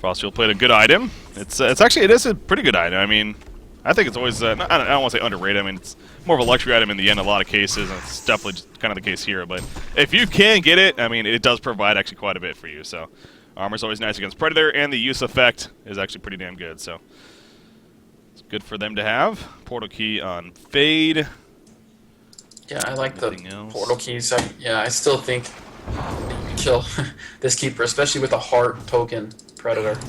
Frostfield played a good item. It is a pretty good item. I mean, I think it's always I don't want to say underrated. I mean, it's more of a luxury item in the end in a lot of cases, and it's definitely just kind of the case here. But if you can get it, I mean, it does provide actually quite a bit for you. So armor's always nice against Predator, and the use effect is actually pretty damn good. So it's good for them to have. Portal key on Fade. Yeah, I like the portal keys. I still think you can kill this keeper, especially with a heart token Predator.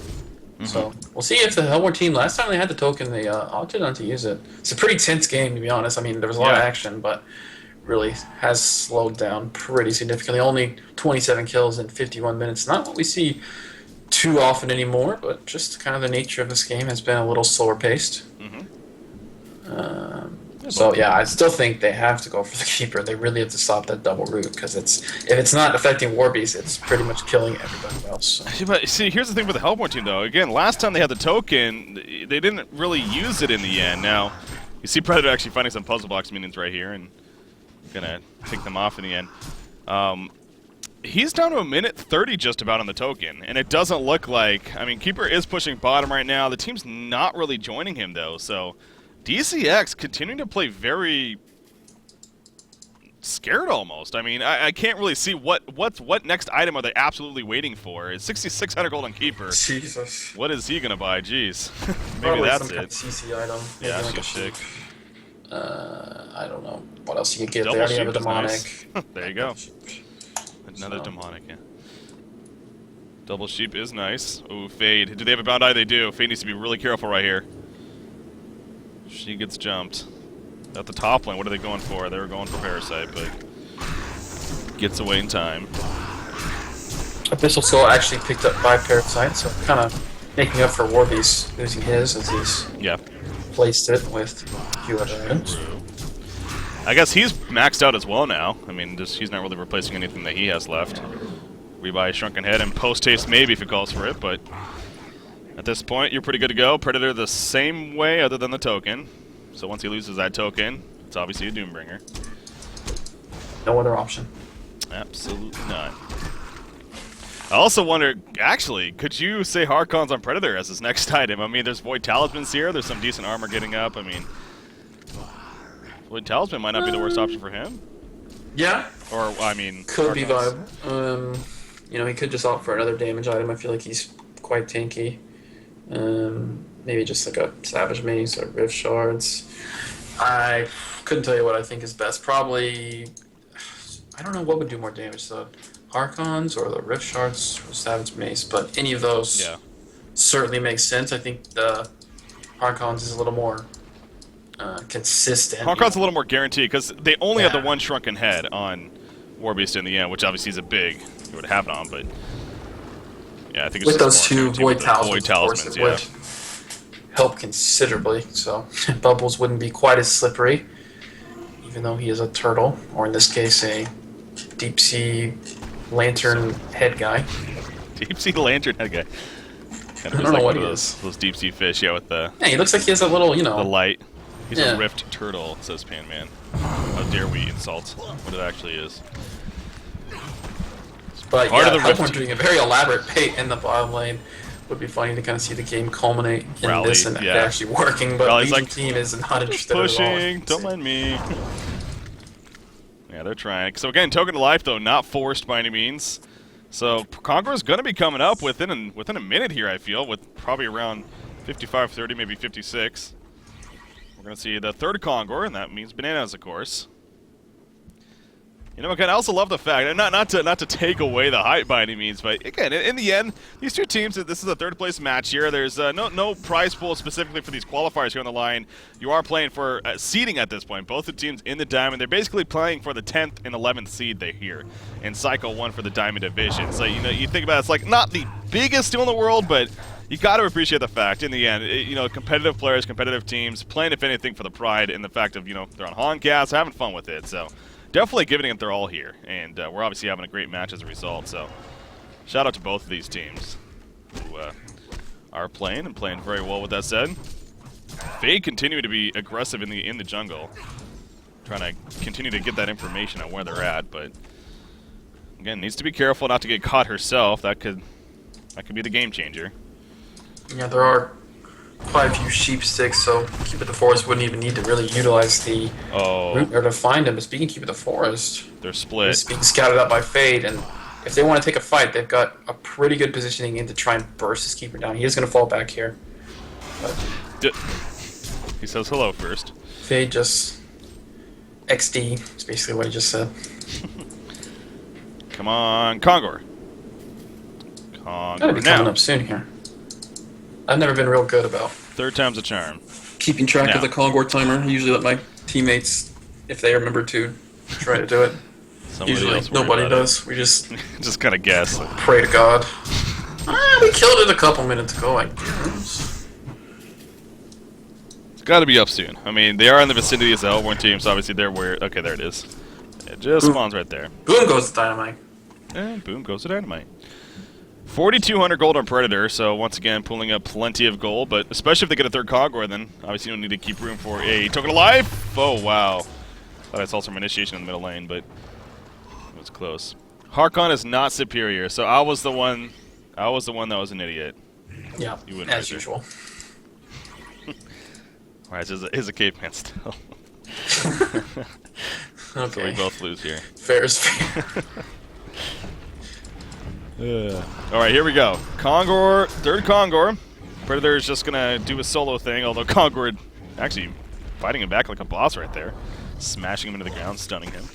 So we'll see if the Hellborn team, last time they had the token, they opted not to use it. It's a pretty tense game, to be honest. I mean, there was a lot of action, but really has slowed down pretty significantly. Only 27 kills in 51 minutes. Not what we see too often anymore, but just kind of the nature of this game has been a little slower paced. So yeah, I still think they have to go for the keeper. They really have to stop that double root, because if it's not affecting Warbeast, it's pretty much killing everybody else. So. But see, here's the thing with the Hellborn team, though. Again, last time they had the token, they didn't really use it in the end. Now, you see Predator actually finding some puzzle box minions right here, and gonna pick them off in the end. He's down to a minute 30 just about on the token, and it doesn't look like... I mean, Keeper is pushing bottom right now. The team's not really joining him, though, so... DCX continuing to play very scared almost. I mean, I can't really see what next item are they absolutely waiting for. It's 6,600 gold on Keeper. Jesus. What is he gonna buy? Jeez. Maybe Probably that's some kind of CC item. Yeah, like a shake. I don't know what else you could get. Double They already have a sheep is demonic. nice. There you go. Another demonic. Yeah. Double sheep is nice. Ooh, Fade. Do they have a bound eye? They do. Fade needs to be really careful right here. She gets jumped. At the top lane, what are they going for? They were going for Parasite, but gets away in time. Abyssal Soul actually picked up 5 Parasite, so kind of making up for Warbeast losing his as he's placed it with a few other items. I guess he's maxed out as well now. I mean, he's not really replacing anything that he has left. Rebuy Shrunken Head and post-haste maybe if he calls for it, but... At this point, you're pretty good to go. Predator the same way other than the token. So once he loses that token, it's obviously a Doombringer. No other option. Absolutely not. I also wonder, actually, could you say Harkons on Predator as his next item? I mean, there's Void Talismans here. There's some decent armor getting up. I mean, Void Talisman might not be the worst option for him. Yeah. Or, I mean... Could be viable. He could just opt for another damage item. I feel like he's quite tanky. Maybe just like a Savage Mace or Rift Shards. I couldn't tell you what I think is best. Probably, I don't know what would do more damage, the Harkons or the Rift Shards or Savage Mace, but any of those certainly makes sense. I think the Harkons is a little more consistent. Harkon's a little more guaranteed, because they only have the one Shrunken Head on Warbeast in the end, which obviously is a big, you would have it on, but... Yeah, I think it's with those 2 Void Talismans, Talismans, it would help considerably. So Bubbles wouldn't be quite as slippery, even though he is a turtle, or in this case, a deep sea lantern head guy. Deep sea lantern head guy. Kind of I don't know like what one he of those deep sea fish, with the. Yeah, he looks like he has a little, the light. He's a rift turtle, says Pan Man. How dare we insult what it actually is. But Hellborn doing a very elaborate bait in the bottom lane. Would be funny to kind of see the game culminate in this and actually working, but the Legion team is not interested pushing, at all. Don't mind me. Yeah, they're trying. So again, token to life, though, not forced by any means. So Conqueror's going to be coming up within a minute here, I feel, with probably around 55-30, maybe 56. We're going to see the third Conqueror, and that means bananas, of course. You know, again, I also love the fact, and not to take away the hype by any means, but again, in the end, these two teams, this is a third-place match here. There's no prize pool specifically for these qualifiers here on the line. You are playing for seeding at this point. Both the teams in the Diamond, they're basically playing for the 10th and 11th seed they here in Cycle 1 for the Diamond Division. So, you know, you think about it, it's like not the biggest deal in the world, but you got to appreciate the fact, in the end, you know, competitive players, competitive teams, playing, if anything, for the pride and the fact of, you know, they're on HoN cast, having fun with it, so definitely giving it their all here, and we're obviously having a great match as a result. So, shout out to both of these teams who are playing and playing very well. With that said, they continue to be aggressive in the jungle, trying to continue to get that information on where they're at. But again, needs to be careful not to get caught herself. That could be the game changer. Yeah, there are quite a few sheep sticks, so Keep It the Forest wouldn't even need to really utilize the route or to find him. But speaking of Keep It the Forest, they're split. He's being scouted out by Fade, and if they want to take a fight, they've got a pretty good positioning in to try and burst his keeper down. He is going to fall back here. He says hello first. Fade just XD is basically what he just said. Come on, Conqueror. Gotta be coming up soon here. I've never been real good about third time's a charm. keeping track of the Conqueror timer. I usually let my teammates, if they remember to, try to do it. Usually nobody does. We just just kind of guess. Pray to God. We killed it a couple minutes ago, I guess. It's got to be up soon. I mean, they are in the vicinity of the Hellborn team, so obviously they're where. Okay, there it is. It just spawns right there. Boom goes the dynamite. And boom goes the dynamite. 4,200 gold on Predator, so once again pulling up plenty of gold, but especially if they get a third Conqueror, then obviously you don't need to keep room for a token of life. Oh, wow. Thought I saw some initiation in the middle lane, but it was close. HoN is not superior, so I was the one that was an idiot. Yeah, as usual. Alright, so is a caveman still. Okay. So we both lose here. Fair is fair. Alright, here we go. Conqueror, third Conqueror. Predator is just gonna do a solo thing, although Conqueror actually fighting him back like a boss right there. Smashing him into the ground, stunning him.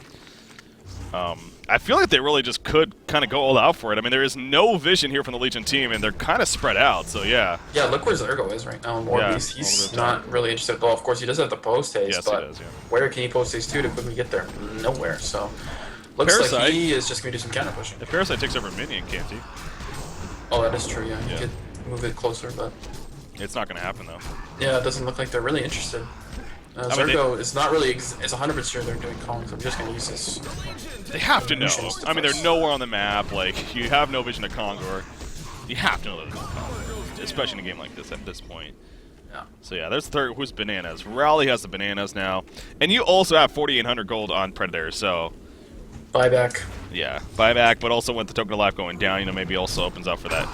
I feel like they really just could kind of go all out for it. I mean, there is no vision here from the Legion team, and they're kind of spread out, so yeah. Yeah, look where Zergo is right now in Warbeast. He's not really interested at all. Of course, he does have the post haste, yes, but he does, yeah. Where can he post haste to quickly get there? Nowhere, so... Looks Parasite, like he is just going to do some counter pushing. The Parasite takes over a minion, can't he? Oh, that is true, yeah. He could move it closer, but... It's not going to happen, though. Yeah, it doesn't look like they're really interested. Zergo is not really... It's 100% sure they're doing calls. I'm just going to use this. They have to know. I mean, they're nowhere on the map. Like, you have no vision of Conqueror. You have to know that there's no Conqueror, especially in a game like this at this point. Yeah. So yeah, there's third. Who's bananas? Raleigh has the bananas now, and you also have 4,800 gold on Predator. So buyback. Yeah, buyback, but also with the token of life going down, you know, maybe also opens up for that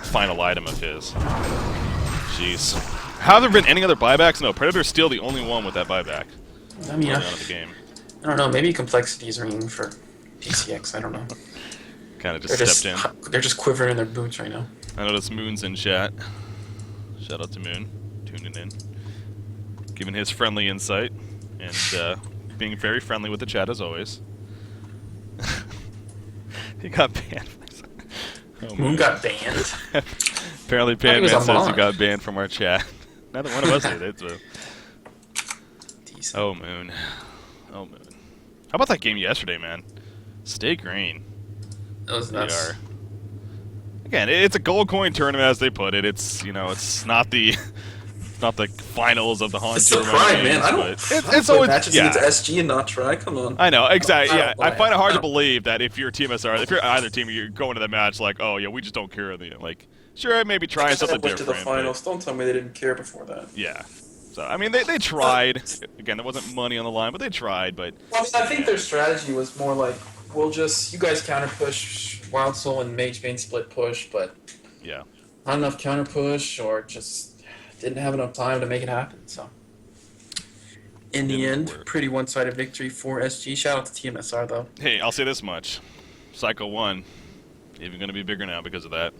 final item of his. Jeez. Have there been any other buybacks? No, Predator's still the only one with that buyback. I mean, the game. I don't know. Maybe complexity's ringing for DCX. I don't know. Kind of just stepped in. They're just quivering in their boots right now. I noticed Moon's in chat. Shout out to Moon, tuning in, giving his friendly insight, and being very friendly with the chat as always. He got banned. Oh, Moon got banned. Apparently, Panman says he got banned from our chat. Neither one of us did it. So. Decent. Oh Moon, oh Moon. How about that game yesterday, man? Stay green. That was nuts. Again, it's a gold coin tournament, as they put it. It's it's not the finals of the HoN it's tournament. It's the pride, man. I don't. It's always matches against SG and not try. Come on. I know exactly. Yeah, I find it hard to believe that if you're TMSR, if you're either team, you're going to the match like, oh yeah, we just don't care. Like, sure, maybe trying something different. To the finals. Don't tell me they didn't care before that. Yeah. So I mean, they tried. Again, there wasn't money on the line, but they tried. But well, I think their strategy was more like, we'll just you guys counter push Wild Soul and Mage Bane split push, but yeah, not enough counter push or just didn't have enough time to make it happen. So in the end, pretty one-sided victory for SG. Shout out to TMSR though. Hey, I'll say this much: Cycle 1, Even going to be bigger now because of that.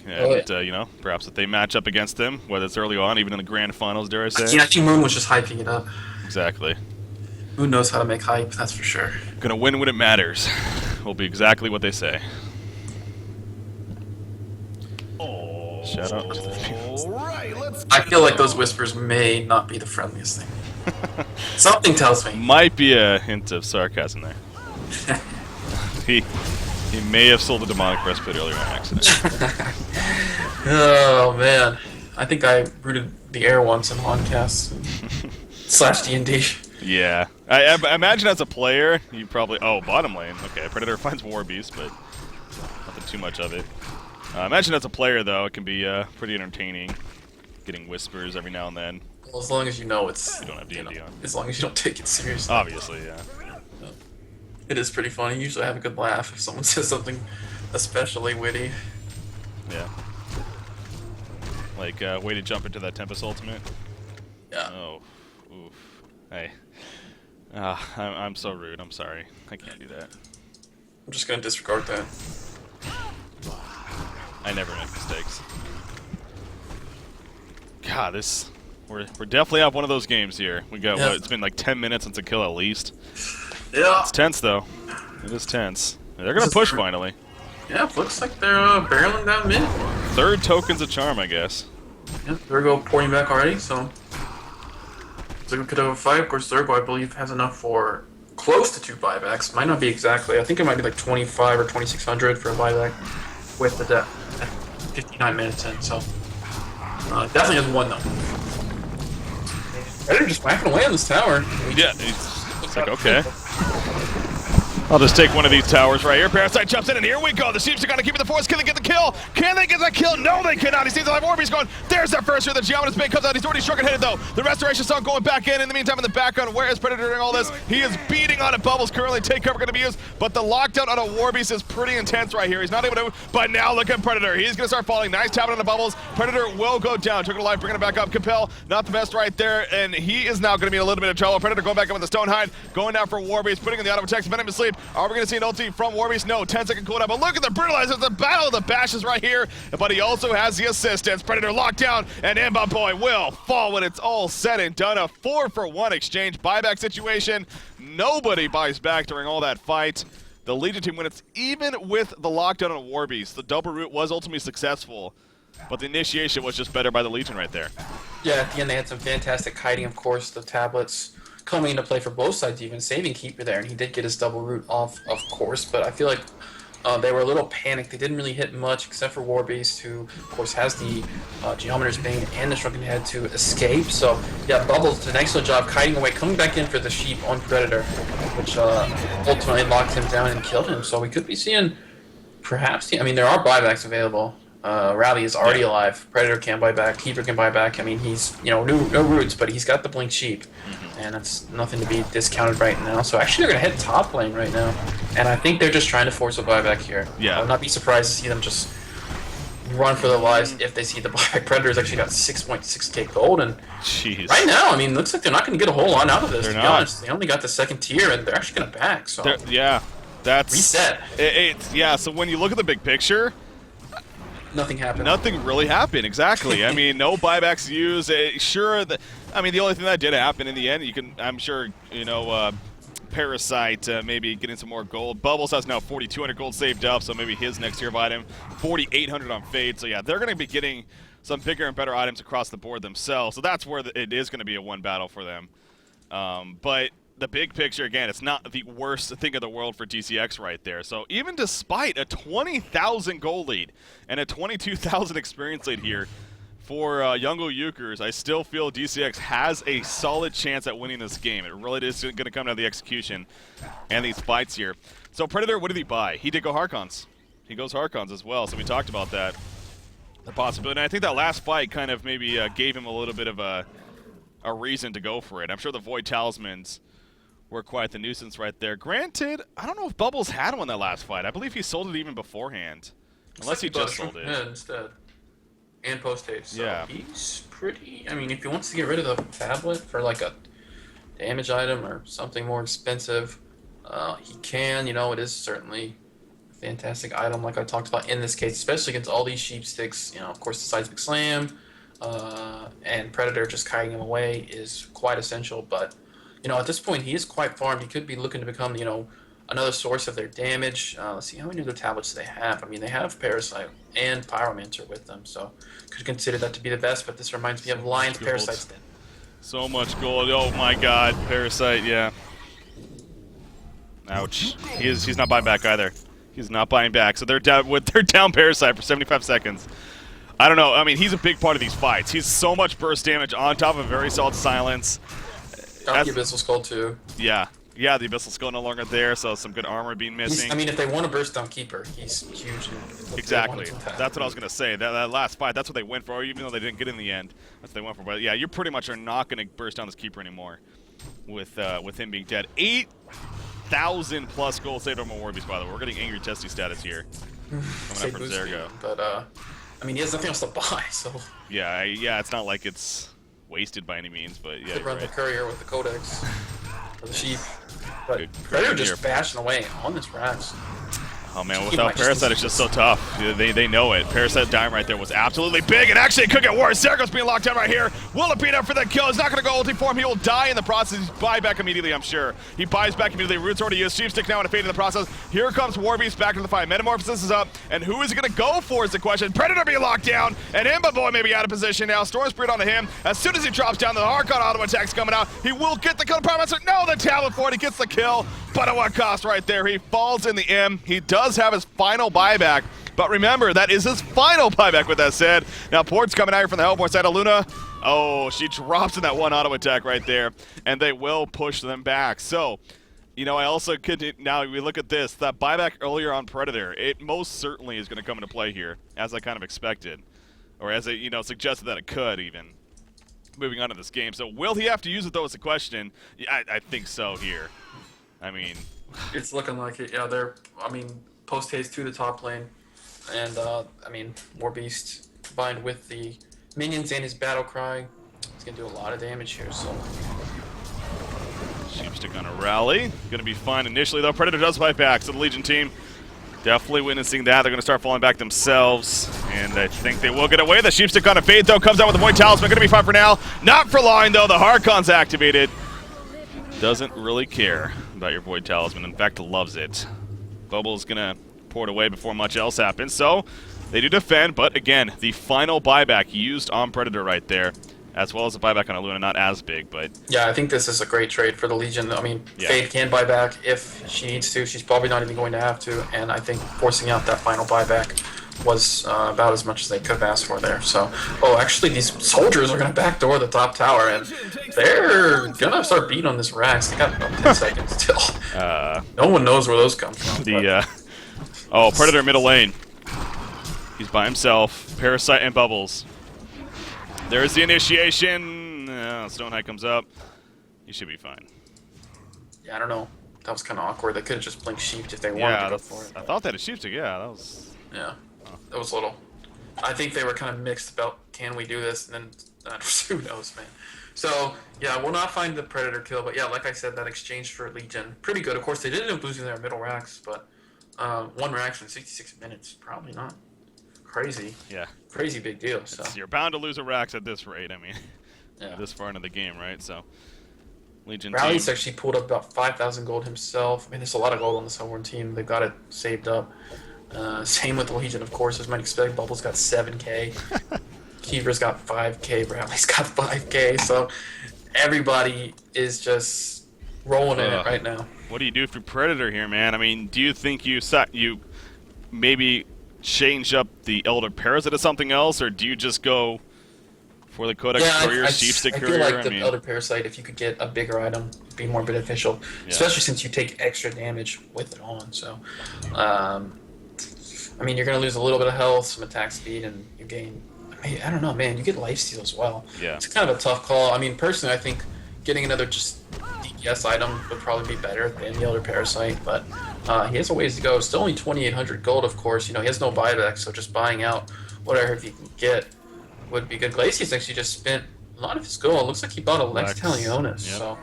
Oh, And, yeah. you know, perhaps if they match up against them, whether it's early on, even in the grand finals, dare I say. Yeah, I think Moon was just hyping it up. Exactly. Moon knows how to make hype, that's for sure. Gonna win when it matters. Will be exactly what they say. Shout out to the viewers. I feel like those whispers may not be the friendliest thing. Something tells me. Might be a hint of sarcasm there. he he may have sold a demonic breastplate earlier on accident. Oh man, I think I rooted the air once in HoNcast slash D&D. Yeah, I imagine as a player, you probably bottom lane. Okay, Predator finds War Beast, but nothing too much of it. Imagine as a player though, it can be pretty entertaining, getting whispers every now and then. Well, as long as you know it's You don't have D&D on. as long as you don't take it seriously. Obviously, yeah. It is pretty funny. Usually I have a good laugh if someone says something especially witty. Yeah. Like, way to jump into that Tempest ultimate. Yeah. Oh, oof. Hey. I'm so rude. I'm sorry. I can't do that. I'm just gonna disregard that. I never make mistakes. God, we're definitely up one of those games here. We got Yeah. what? It's been like 10 minutes since a kill at least. Yeah. It's tense though. It is tense. They're gonna push finally. Yeah, looks like they're barreling down mid. Third token's a charm, I guess. Yeah, Zergo pouring back already, so Zergo could have a fight. Of course, Zergo, I believe, has enough for close to 2 buybacks. Might not be exactly. I think it might be like 25 or 2600 for a buyback with the debt at 59 minutes in. So definitely has one though. Predator just whacking away on this tower. Yeah, it's like, okay. I'll just take one of these towers right here. Parasite jumps in, and here we go. The Sheeps are going to keep it the force. Can they get the kill? Can they get the kill? No, they cannot. He sees the live Orbeez going. There's their first here. The Geometrist Bane comes out. He's already struck and hit it, though. The Restoration Song going back in. In the meantime, in the background, where is Predator doing all this? He is beating on it. Bubbles currently. Take cover going to be used, but the lockdown on a Warbeast is pretty intense right here. He's not able to, but now look at Predator. He's going to start falling. Nice tapping on the Bubbles. Predator will go down. Took it alive, bringing it back up. Compel, not the best right there, and he is now going to be in a little bit of trouble. Predator going back in with the Stonehide, going down for Warbeast, putting in the auto protect, Venom asleep. Are we going to see an ulti from Warbeast? No, 10-second cooldown, but look at the brutalizers, the battle of the bashes right here, but he also has the assistance. Predator locked down, and Imba Boy will fall when it's all said and done. A 4-for-1 exchange buyback situation. Nobody buys back during all that fight. The Legion team wins even with the lockdown on Warbeast. The double root was ultimately successful, but the initiation was just better by the Legion right there. Yeah, at the end they had some fantastic kiting, of course, the tablets coming into play for both sides, even saving Keeper there, and he did get his double root off, of course, but I feel like they were a little panicked. They didn't really hit much, except for Warbeast, who, of course, has the Geometer's Bane and the Shrunken Head to escape. So, yeah, Bubbles did an excellent job kiting away, coming back in for the Sheep on Predator, which ultimately locked him down and killed him. So we could be seeing, perhaps, I mean, there are buybacks available. Rally is already alive. Predator can buy back. Keeper can buy back. I mean, he's, no roots, but he's got the Blink Sheep. And it's nothing to be discounted right now. So actually, they're going to hit top lane right now. And I think they're just trying to force a buyback here. Yeah. I would not be surprised to see them just run for their lives if they see the buyback. Predator's actually got 6.6k gold. And Jeez. right now, I mean, looks like they're not going to get a whole lot out of this, They're to be not. honest. They only got the second tier, and they're actually going to back. So Yeah, that's... reset. Yeah, so when you look at the big picture, Nothing happened. nothing really happened, exactly. I mean, no buybacks used. I mean, the only thing that did happen in the end, I'm sure, Parasite maybe getting some more gold. Bubbles has now 4,200 gold saved up, so maybe his next tier of item, 4,800 on Fade. So yeah, they're going to be getting some bigger and better items across the board themselves. So that's where it is going to be a one battle for them. But the big picture, again, it's not the worst thing in the world for DCX right there. So even despite a 20,000 gold lead and a 22,000 experience lead here for Youngo Euchers, I still feel DCX has a solid chance at winning this game. It really is going to come down to the execution and these fights here. So Predator, what did he buy? He did go Harkons. He goes Harkons as well, so we talked about that, the possibility. And I think that last fight kind of maybe gave him a little bit of a reason to go for it. I'm sure the Void Talismans were quite the nuisance right there. Granted, I don't know if Bubbles had one that last fight. I believe he sold it even beforehand. Unless he just sold it. Yeah, instead. And post haste. So Yeah. he's pretty. I mean, if he wants to get rid of the tablet for like a damage item or something more expensive, he can. It is certainly fantastic item, like I talked about in this case, especially against all these sheep sticks. You know, of course, the seismic slam and Predator just kiting him away is quite essential. But you know, at this point, he is quite farmed. He could be looking to become, you know, another source of their damage. Let's see how many other tablets they have. I mean, they have Parasite and Pyromancer with them, so could consider that to be the best. But this reminds me of Lion's Parasite's Den. So much gold. Oh my god. Parasite, yeah. Ouch. He's not buying back either. He's not buying back. So they're down Parasite for 75 seconds. I don't know. I mean, he's a big part of these fights. He's so much burst damage on top of a very solid silence. Got the Abyssal Skull too. Yeah. Yeah, the Abyssal Skull no longer there, so some good armor being missing. I mean, if they want to burst down Keeper, he's huge. Exactly. That's what I was going to say. That last fight, that's what they went for, even though they didn't get in the end. That's what they went for. But yeah, you pretty much are not going to burst down this Keeper anymore with him being dead. 8,000 plus gold saved on Warbeast, by the way. We're getting Angry Testy status here. Coming up from Zergo. But, I mean, he has nothing else to buy, so... Yeah, it's not like it's wasted by any means, but yeah, could run the Courier with the Codex. Or the Sheep. But they're just bashing away on this Rax. Oh man, without Parasite, it's just so tough. They know it. Parasite dying right there was absolutely big, and actually it could get worse. Zergo's being locked down right here. Will it beat up for that kill? He's not going to go ulti for him. He will die in the process. He's buy back immediately, I'm sure. He buys back immediately. Root's already used. Sheepstick now in a fade in the process. Here comes Warbeast back into the fight. Metamorphosis is up, and who is he going to go for is the question. Predator being locked down, and Imba Boy may be out of position now. Storm Spirit onto him. As soon as he drops down, the Harkon auto attack's coming out. He will get the kill. No, the tablet for it. He gets the kill, but at what cost right there? He falls in the M. He does have his final buyback, but remember, that is his final buyback with that said. Now Port's coming out here from the Hellborn side of Luna. Oh, she drops in that one auto attack right there, and they will push them back. So, you know, I also could, now we look at this, that buyback earlier on Predator, it most certainly is going to come into play here, as I kind of expected, or as it, you know, suggested that it could even, moving on to this game. So will he have to use it, though, is the question. Yeah, I think so here. I mean... It's looking like it, yeah, they're, I mean, post-haste to the top lane, and, I mean, Warbeast combined with the minions and his battle cry, he's going to do a lot of damage here, so... Sheepstick on a rally. Going to be fine initially, though. Predator does fight back, so the Legion team definitely witnessing that. They're going to start falling back themselves, and I think they will get away. The Sheepstick on a fade, though, comes out with the Void Talisman. Going to be fine for now. Not for long, though. The Harkon's activated. Doesn't really care about your Void Talisman. In fact, loves it. Bubble's going to pour it away before much else happens, so they do defend, but again, the final buyback used on Predator right there, as well as a buyback on Luna, not as big, but... Yeah, I think this is a great trade for the Legion. I mean, yeah. Fade can buy back if she needs to. She's probably not even going to have to, and I think forcing out that final buyback was about as much as they could have asked for there. So, oh, actually, these soldiers are going to backdoor the top tower, and they're going to start beating on this Rax. They got about 10 seconds still. No one knows where those come from. Oh, Predator middle lane. He's by himself. Parasite and Bubbles. There's the initiation. Stonehide comes up. He should be fine. Yeah, I don't know. That was kind of awkward. They could have just blinked Sheep if they wanted to go for it. I thought they had a Sheepstick. Yeah, that was... Yeah, that was a little... I think they were kind of mixed about, can we do this? And then, who knows, man. So, yeah, we'll not find the Predator kill. But yeah, like I said, that exchange for Legion, pretty good. Of course, they did end up losing their middle Rax, but one Rax in 66 minutes, probably not crazy. Yeah. Crazy big deal. So you're bound to lose a Rax at this rate. I mean, yeah. This far into the game, right? So, Legion Rally's team. actually pulled up about 5,000 gold himself. I mean, there's a lot of gold on this Hellborn team. They've got it saved up. Same with the Legion, of course, as might expect. Bubble's got 7K. Keeper's got 5K. Bradley's got 5K. So everybody is just rolling in it right now. What do you do for Predator here, man? I mean, do you think you maybe change up the Elder Parasite to something else, or do you just go for the Codex Courier, Sheepstick Courier? I feel like the Elder Parasite, if you could get a bigger item, would be more beneficial, especially since you take extra damage with it on. So, I mean, you're going to lose a little bit of health, some attack speed, and you gain... I mean, I don't know, man. You get lifesteal as well. Yeah. It's kind of a tough call. I mean, personally, I think getting another just DPS item would probably be better than the Elder Parasite, but he has a ways to go. Still only 2,800 gold, of course. You know, he has no buyback, so just buying out whatever he can get would be good. Glacius actually just spent a lot of his gold. It looks like he bought a Lex Talionis, so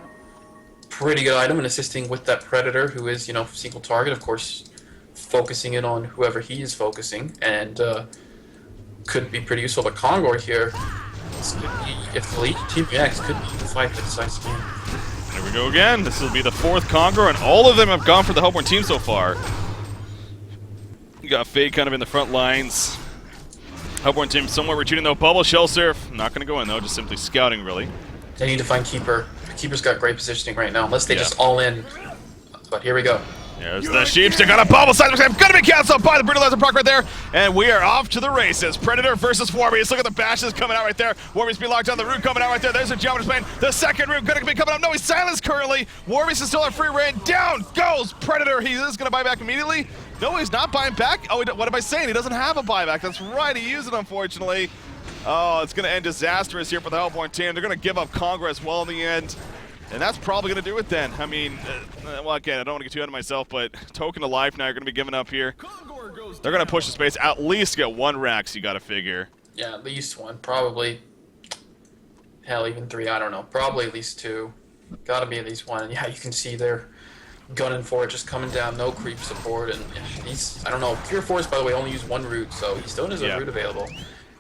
pretty good item, and assisting with that Predator, who is, you know, sequel target, of course. focusing in on whoever he is focusing, and could be pretty useful. But Kongor here, this could be, if the Legion Team reacts, could be the fight that decides the game. There we go again. This will be the 4th Conqueror, and all of them have gone for the Hellborn team so far. You got Fade kind of in the front lines. Hellborn team somewhere retreating though. Bubble, Shell Surf, not going to go in though, just simply scouting really. They need to find Keeper. Keeper's got great positioning right now, unless they just all in. But here we go. There's the Sheepstick on a bubble side. Going to be canceled by the Brutalizer proc right there. And we are off to the races. Predator versus Warbeast. Look at the bashes coming out right there. Warbeast being locked down. The root coming out right there. There's a Geometer's Plane. The second root going to be coming up. No, he's silenced currently. Warbeast is still at free reign. Down goes Predator. He is going to buy back immediately. No, he's not buying back. Oh, what am I saying? He doesn't have a buyback. That's right. He used it, unfortunately. Oh, it's going to end disastrous here for the Hellborn team. They're going to give up Conqueror as well in the end. And that's probably going to do it then. I mean, well, again, I don't want to get too ahead of myself, but token of life now you're going to be giving up here. They're going to push the space. At least get 1 Rax, you got to figure. Yeah, at least 1. Probably. Hell, even 3. I don't know. Probably at least 2. Got to be at least 1. And yeah, you can see they're gunning for it, just coming down. No creep support. And he's, I don't know. Pure Force, by the way, only used 1 root, so he still has a root available.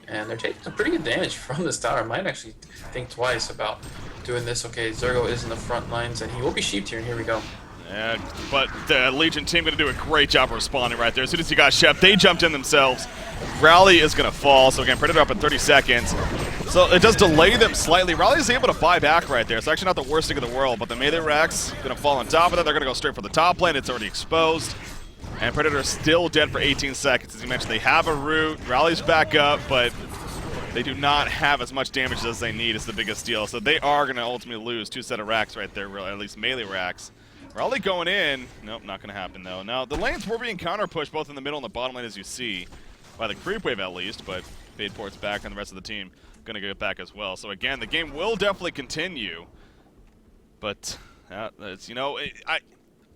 And they're taking some pretty good damage from this tower. Might actually think twice about doing this. Okay, Zergo is in the front lines, and he will be sheeped here, and here we go. Yeah, but the Legion team going to do a great job of responding right there. As soon as he got Shep, they jumped in themselves. Rally is going to fall, so again, Predator up in 30 seconds. So it does delay them slightly. Rally is able to buy back right there. It's actually not the worst thing in the world, but the melee Rex going to fall on top of that. They're going to go straight for the top lane. It's already exposed. And Predator is still dead for 18 seconds. As you mentioned, they have a root. Rally's back up, but they do not have as much damage as they need is the biggest deal. So they are going to ultimately lose 2 set of racks right there, at least melee racks. Raleigh going in. Nope, not going to happen though. Now, the lanes were being counter-pushed both in the middle and the bottom lane as you see, by the creep wave at least, but Fade ports back and the rest of the team going to get back as well. So again, the game will definitely continue. But, it's, you know,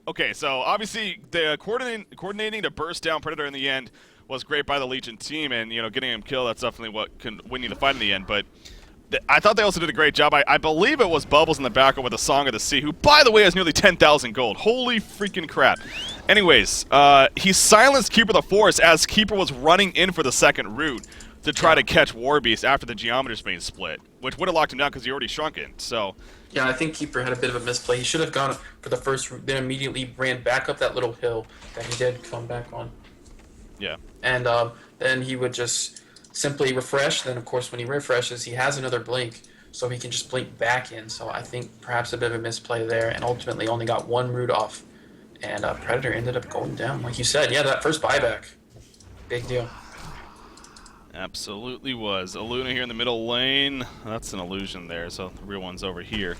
okay, so obviously the coordinating to burst down Predator in the end was great by the Legion team, and you know, getting him killed, that's definitely what can win you the fight in the end. But I thought they also did a great job. I believe it was Bubbles in the background with the Song of the Sea, who, by the way, has nearly 10,000 gold. Holy freaking crap. Anyways, he silenced Keeper the Forest as Keeper was running in for the second route to try to catch Warbeast after the Geometer's Bane split, which would have locked him down because he already shrunk it. So yeah, I think Keeper had a bit of a misplay. He should have gone for the first route, then immediately ran back up that little hill that he did come back on. Yeah. And then he would just simply refresh. Then, of course, when he refreshes, he has another blink, so he can just blink back in. So I think perhaps a bit of a misplay there, and ultimately only got 1 root off. And Predator ended up going down. Like you said, yeah, that first buyback. Big deal. Absolutely was. Aluna here in the middle lane. That's an illusion there, so the real one's over here.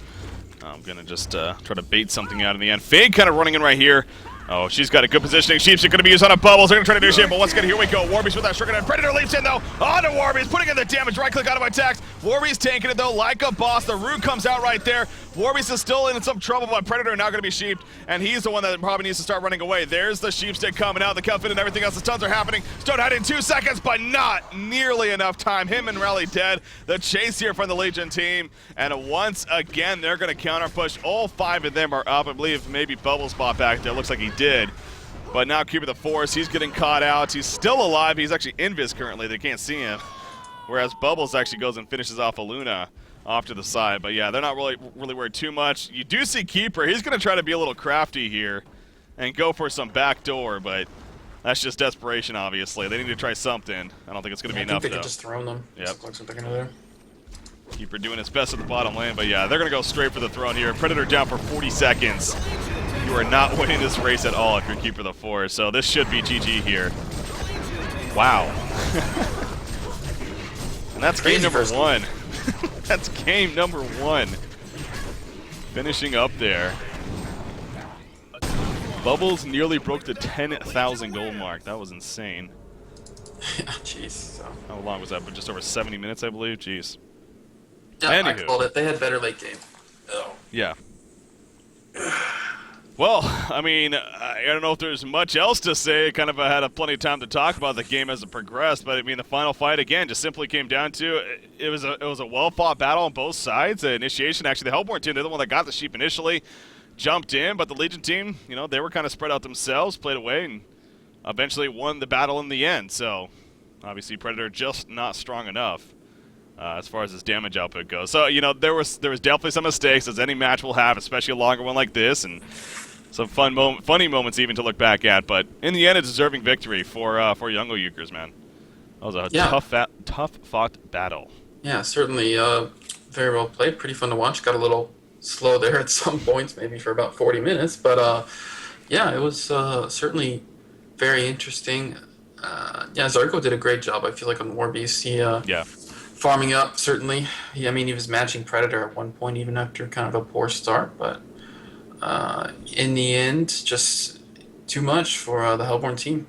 I'm going to just try to bait something out in the end. Fade kind of running in right here. Oh, she's got a good positioning. Sheep's going to be used on a bubble. They're going to try to do shit, but once again, here we go. Warbeast with that Stricken Head. Predator leaps in, though. Onto Warbeast, putting in the damage. Right-click out of attacks. Warbeast tanking it, though, like a boss. The root comes out right there. Warbeast is still in some trouble, but Predator now going to be sheeped, and he's the one that probably needs to start running away. There's the Sheepstick coming out. The Cuffin and everything else. The stuns are happening. Stonehead in 2 seconds, but not nearly enough time. Him and Rally dead. The chase here from the Legion team, and once again, they're going to counter-push. All 5 of them are up. I believe maybe Bubbles bought back there. Looks like he did. But now Keeper the Force, he's getting caught out. He's still alive. He's actually invis currently. They can't see him. Whereas Bubbles actually goes and finishes off Aluna off to the side. But yeah, they're not really worried too much. You do see Keeper. He's going to try to be a little crafty here and go for some backdoor, but that's just desperation, obviously. They need to try something. I don't think it's going to be enough, I think they though. could just throw them. Yep. Looks like they're going to do. Keeper doing his best at the bottom lane, but yeah, they're going to go straight for the throne here. Predator down for 40 seconds. You are not winning this race at all if you're Keeper the Force, so this should be GG here. Wow. And that's game number 1. That's game number 1. Finishing up there. Bubbles nearly broke the 10,000 gold mark. That was insane. Jeez. So. How long was that? But just over 70 minutes, I believe? Jeez. Yeah, Anywho. I called it. They had better late game. Oh. Yeah. Well, I mean, I don't know if there's much else to say. Kind of had plenty of time to talk about the game as it progressed, but I mean, the final fight again just simply came down to it was a well-fought battle on both sides. The initiation, actually, the Hellborn team, they're the one that got the sheep initially, jumped in, but the Legion team, you know, they were kind of spread out themselves, played away, and eventually won the battle in the end. So obviously Predator just not strong enough as far as his damage output goes. So there was definitely some mistakes, as any match will have, especially a longer one like this, and some funny moments even to look back at. But in the end, a deserving victory for Jungle Ukers, man. That was a tough fought battle. Yeah, certainly very well played. Pretty fun to watch. Got a little slow there at some points, maybe for about 40 minutes. But yeah, it was certainly very interesting. Yeah, Zarko did a great job, I feel like, on Warbeast. Yeah. Farming up, certainly. I mean, he was matching Predator at one point, even after kind of a poor start. But in the end, just too much for the Hellborn team.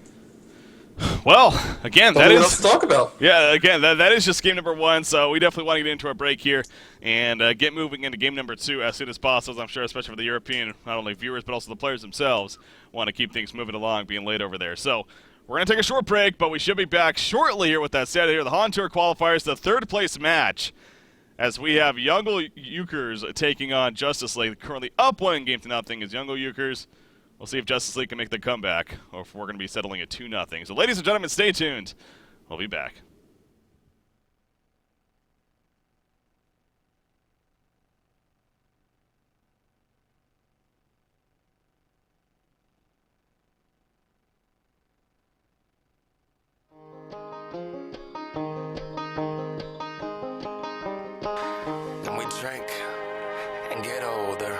Well, again, What else to talk about? Yeah, again, that is just game number 1, so we definitely want to get into our break here and get moving into game number 2 as soon as possible, as I'm sure, especially for the European, not only viewers, but also the players themselves, want to keep things moving along, being late over there. So we're going to take a short break, but we should be back shortly here with that said here. The HoN Tour qualifiers, the third-place match, as we have Jungle Ukers taking on Justice League, currently up 1-0 is Jungle Ukers. We'll see if Justice League can make the comeback, or if we're going to be settling at 2-0. So, ladies and gentlemen, stay tuned. We'll be back. And we drink and get older.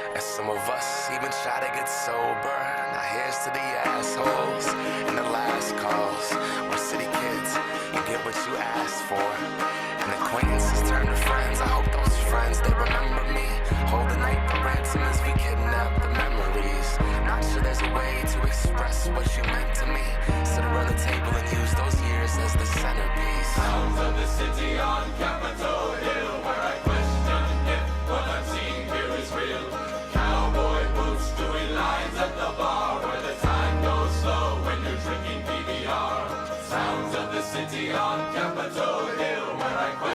And some of us even try to get sober. Now here's to the assholes and the last calls. We're city kids, you get what you asked for. And acquaintances turn to friends. I hope those friends, they remember me. Hold the night for ransom as we kidnap the memories. Not sure there's a way to express what you meant to me. Sit around the table and use those years as the centerpiece. Sounds of the city on Capitol Hill, where I question if what I'm seeing here is real. Cowboy boots doing lines at the bar, where the time goes slow when you're drinking PBR. Sounds of the city on Capitol Hill, where I question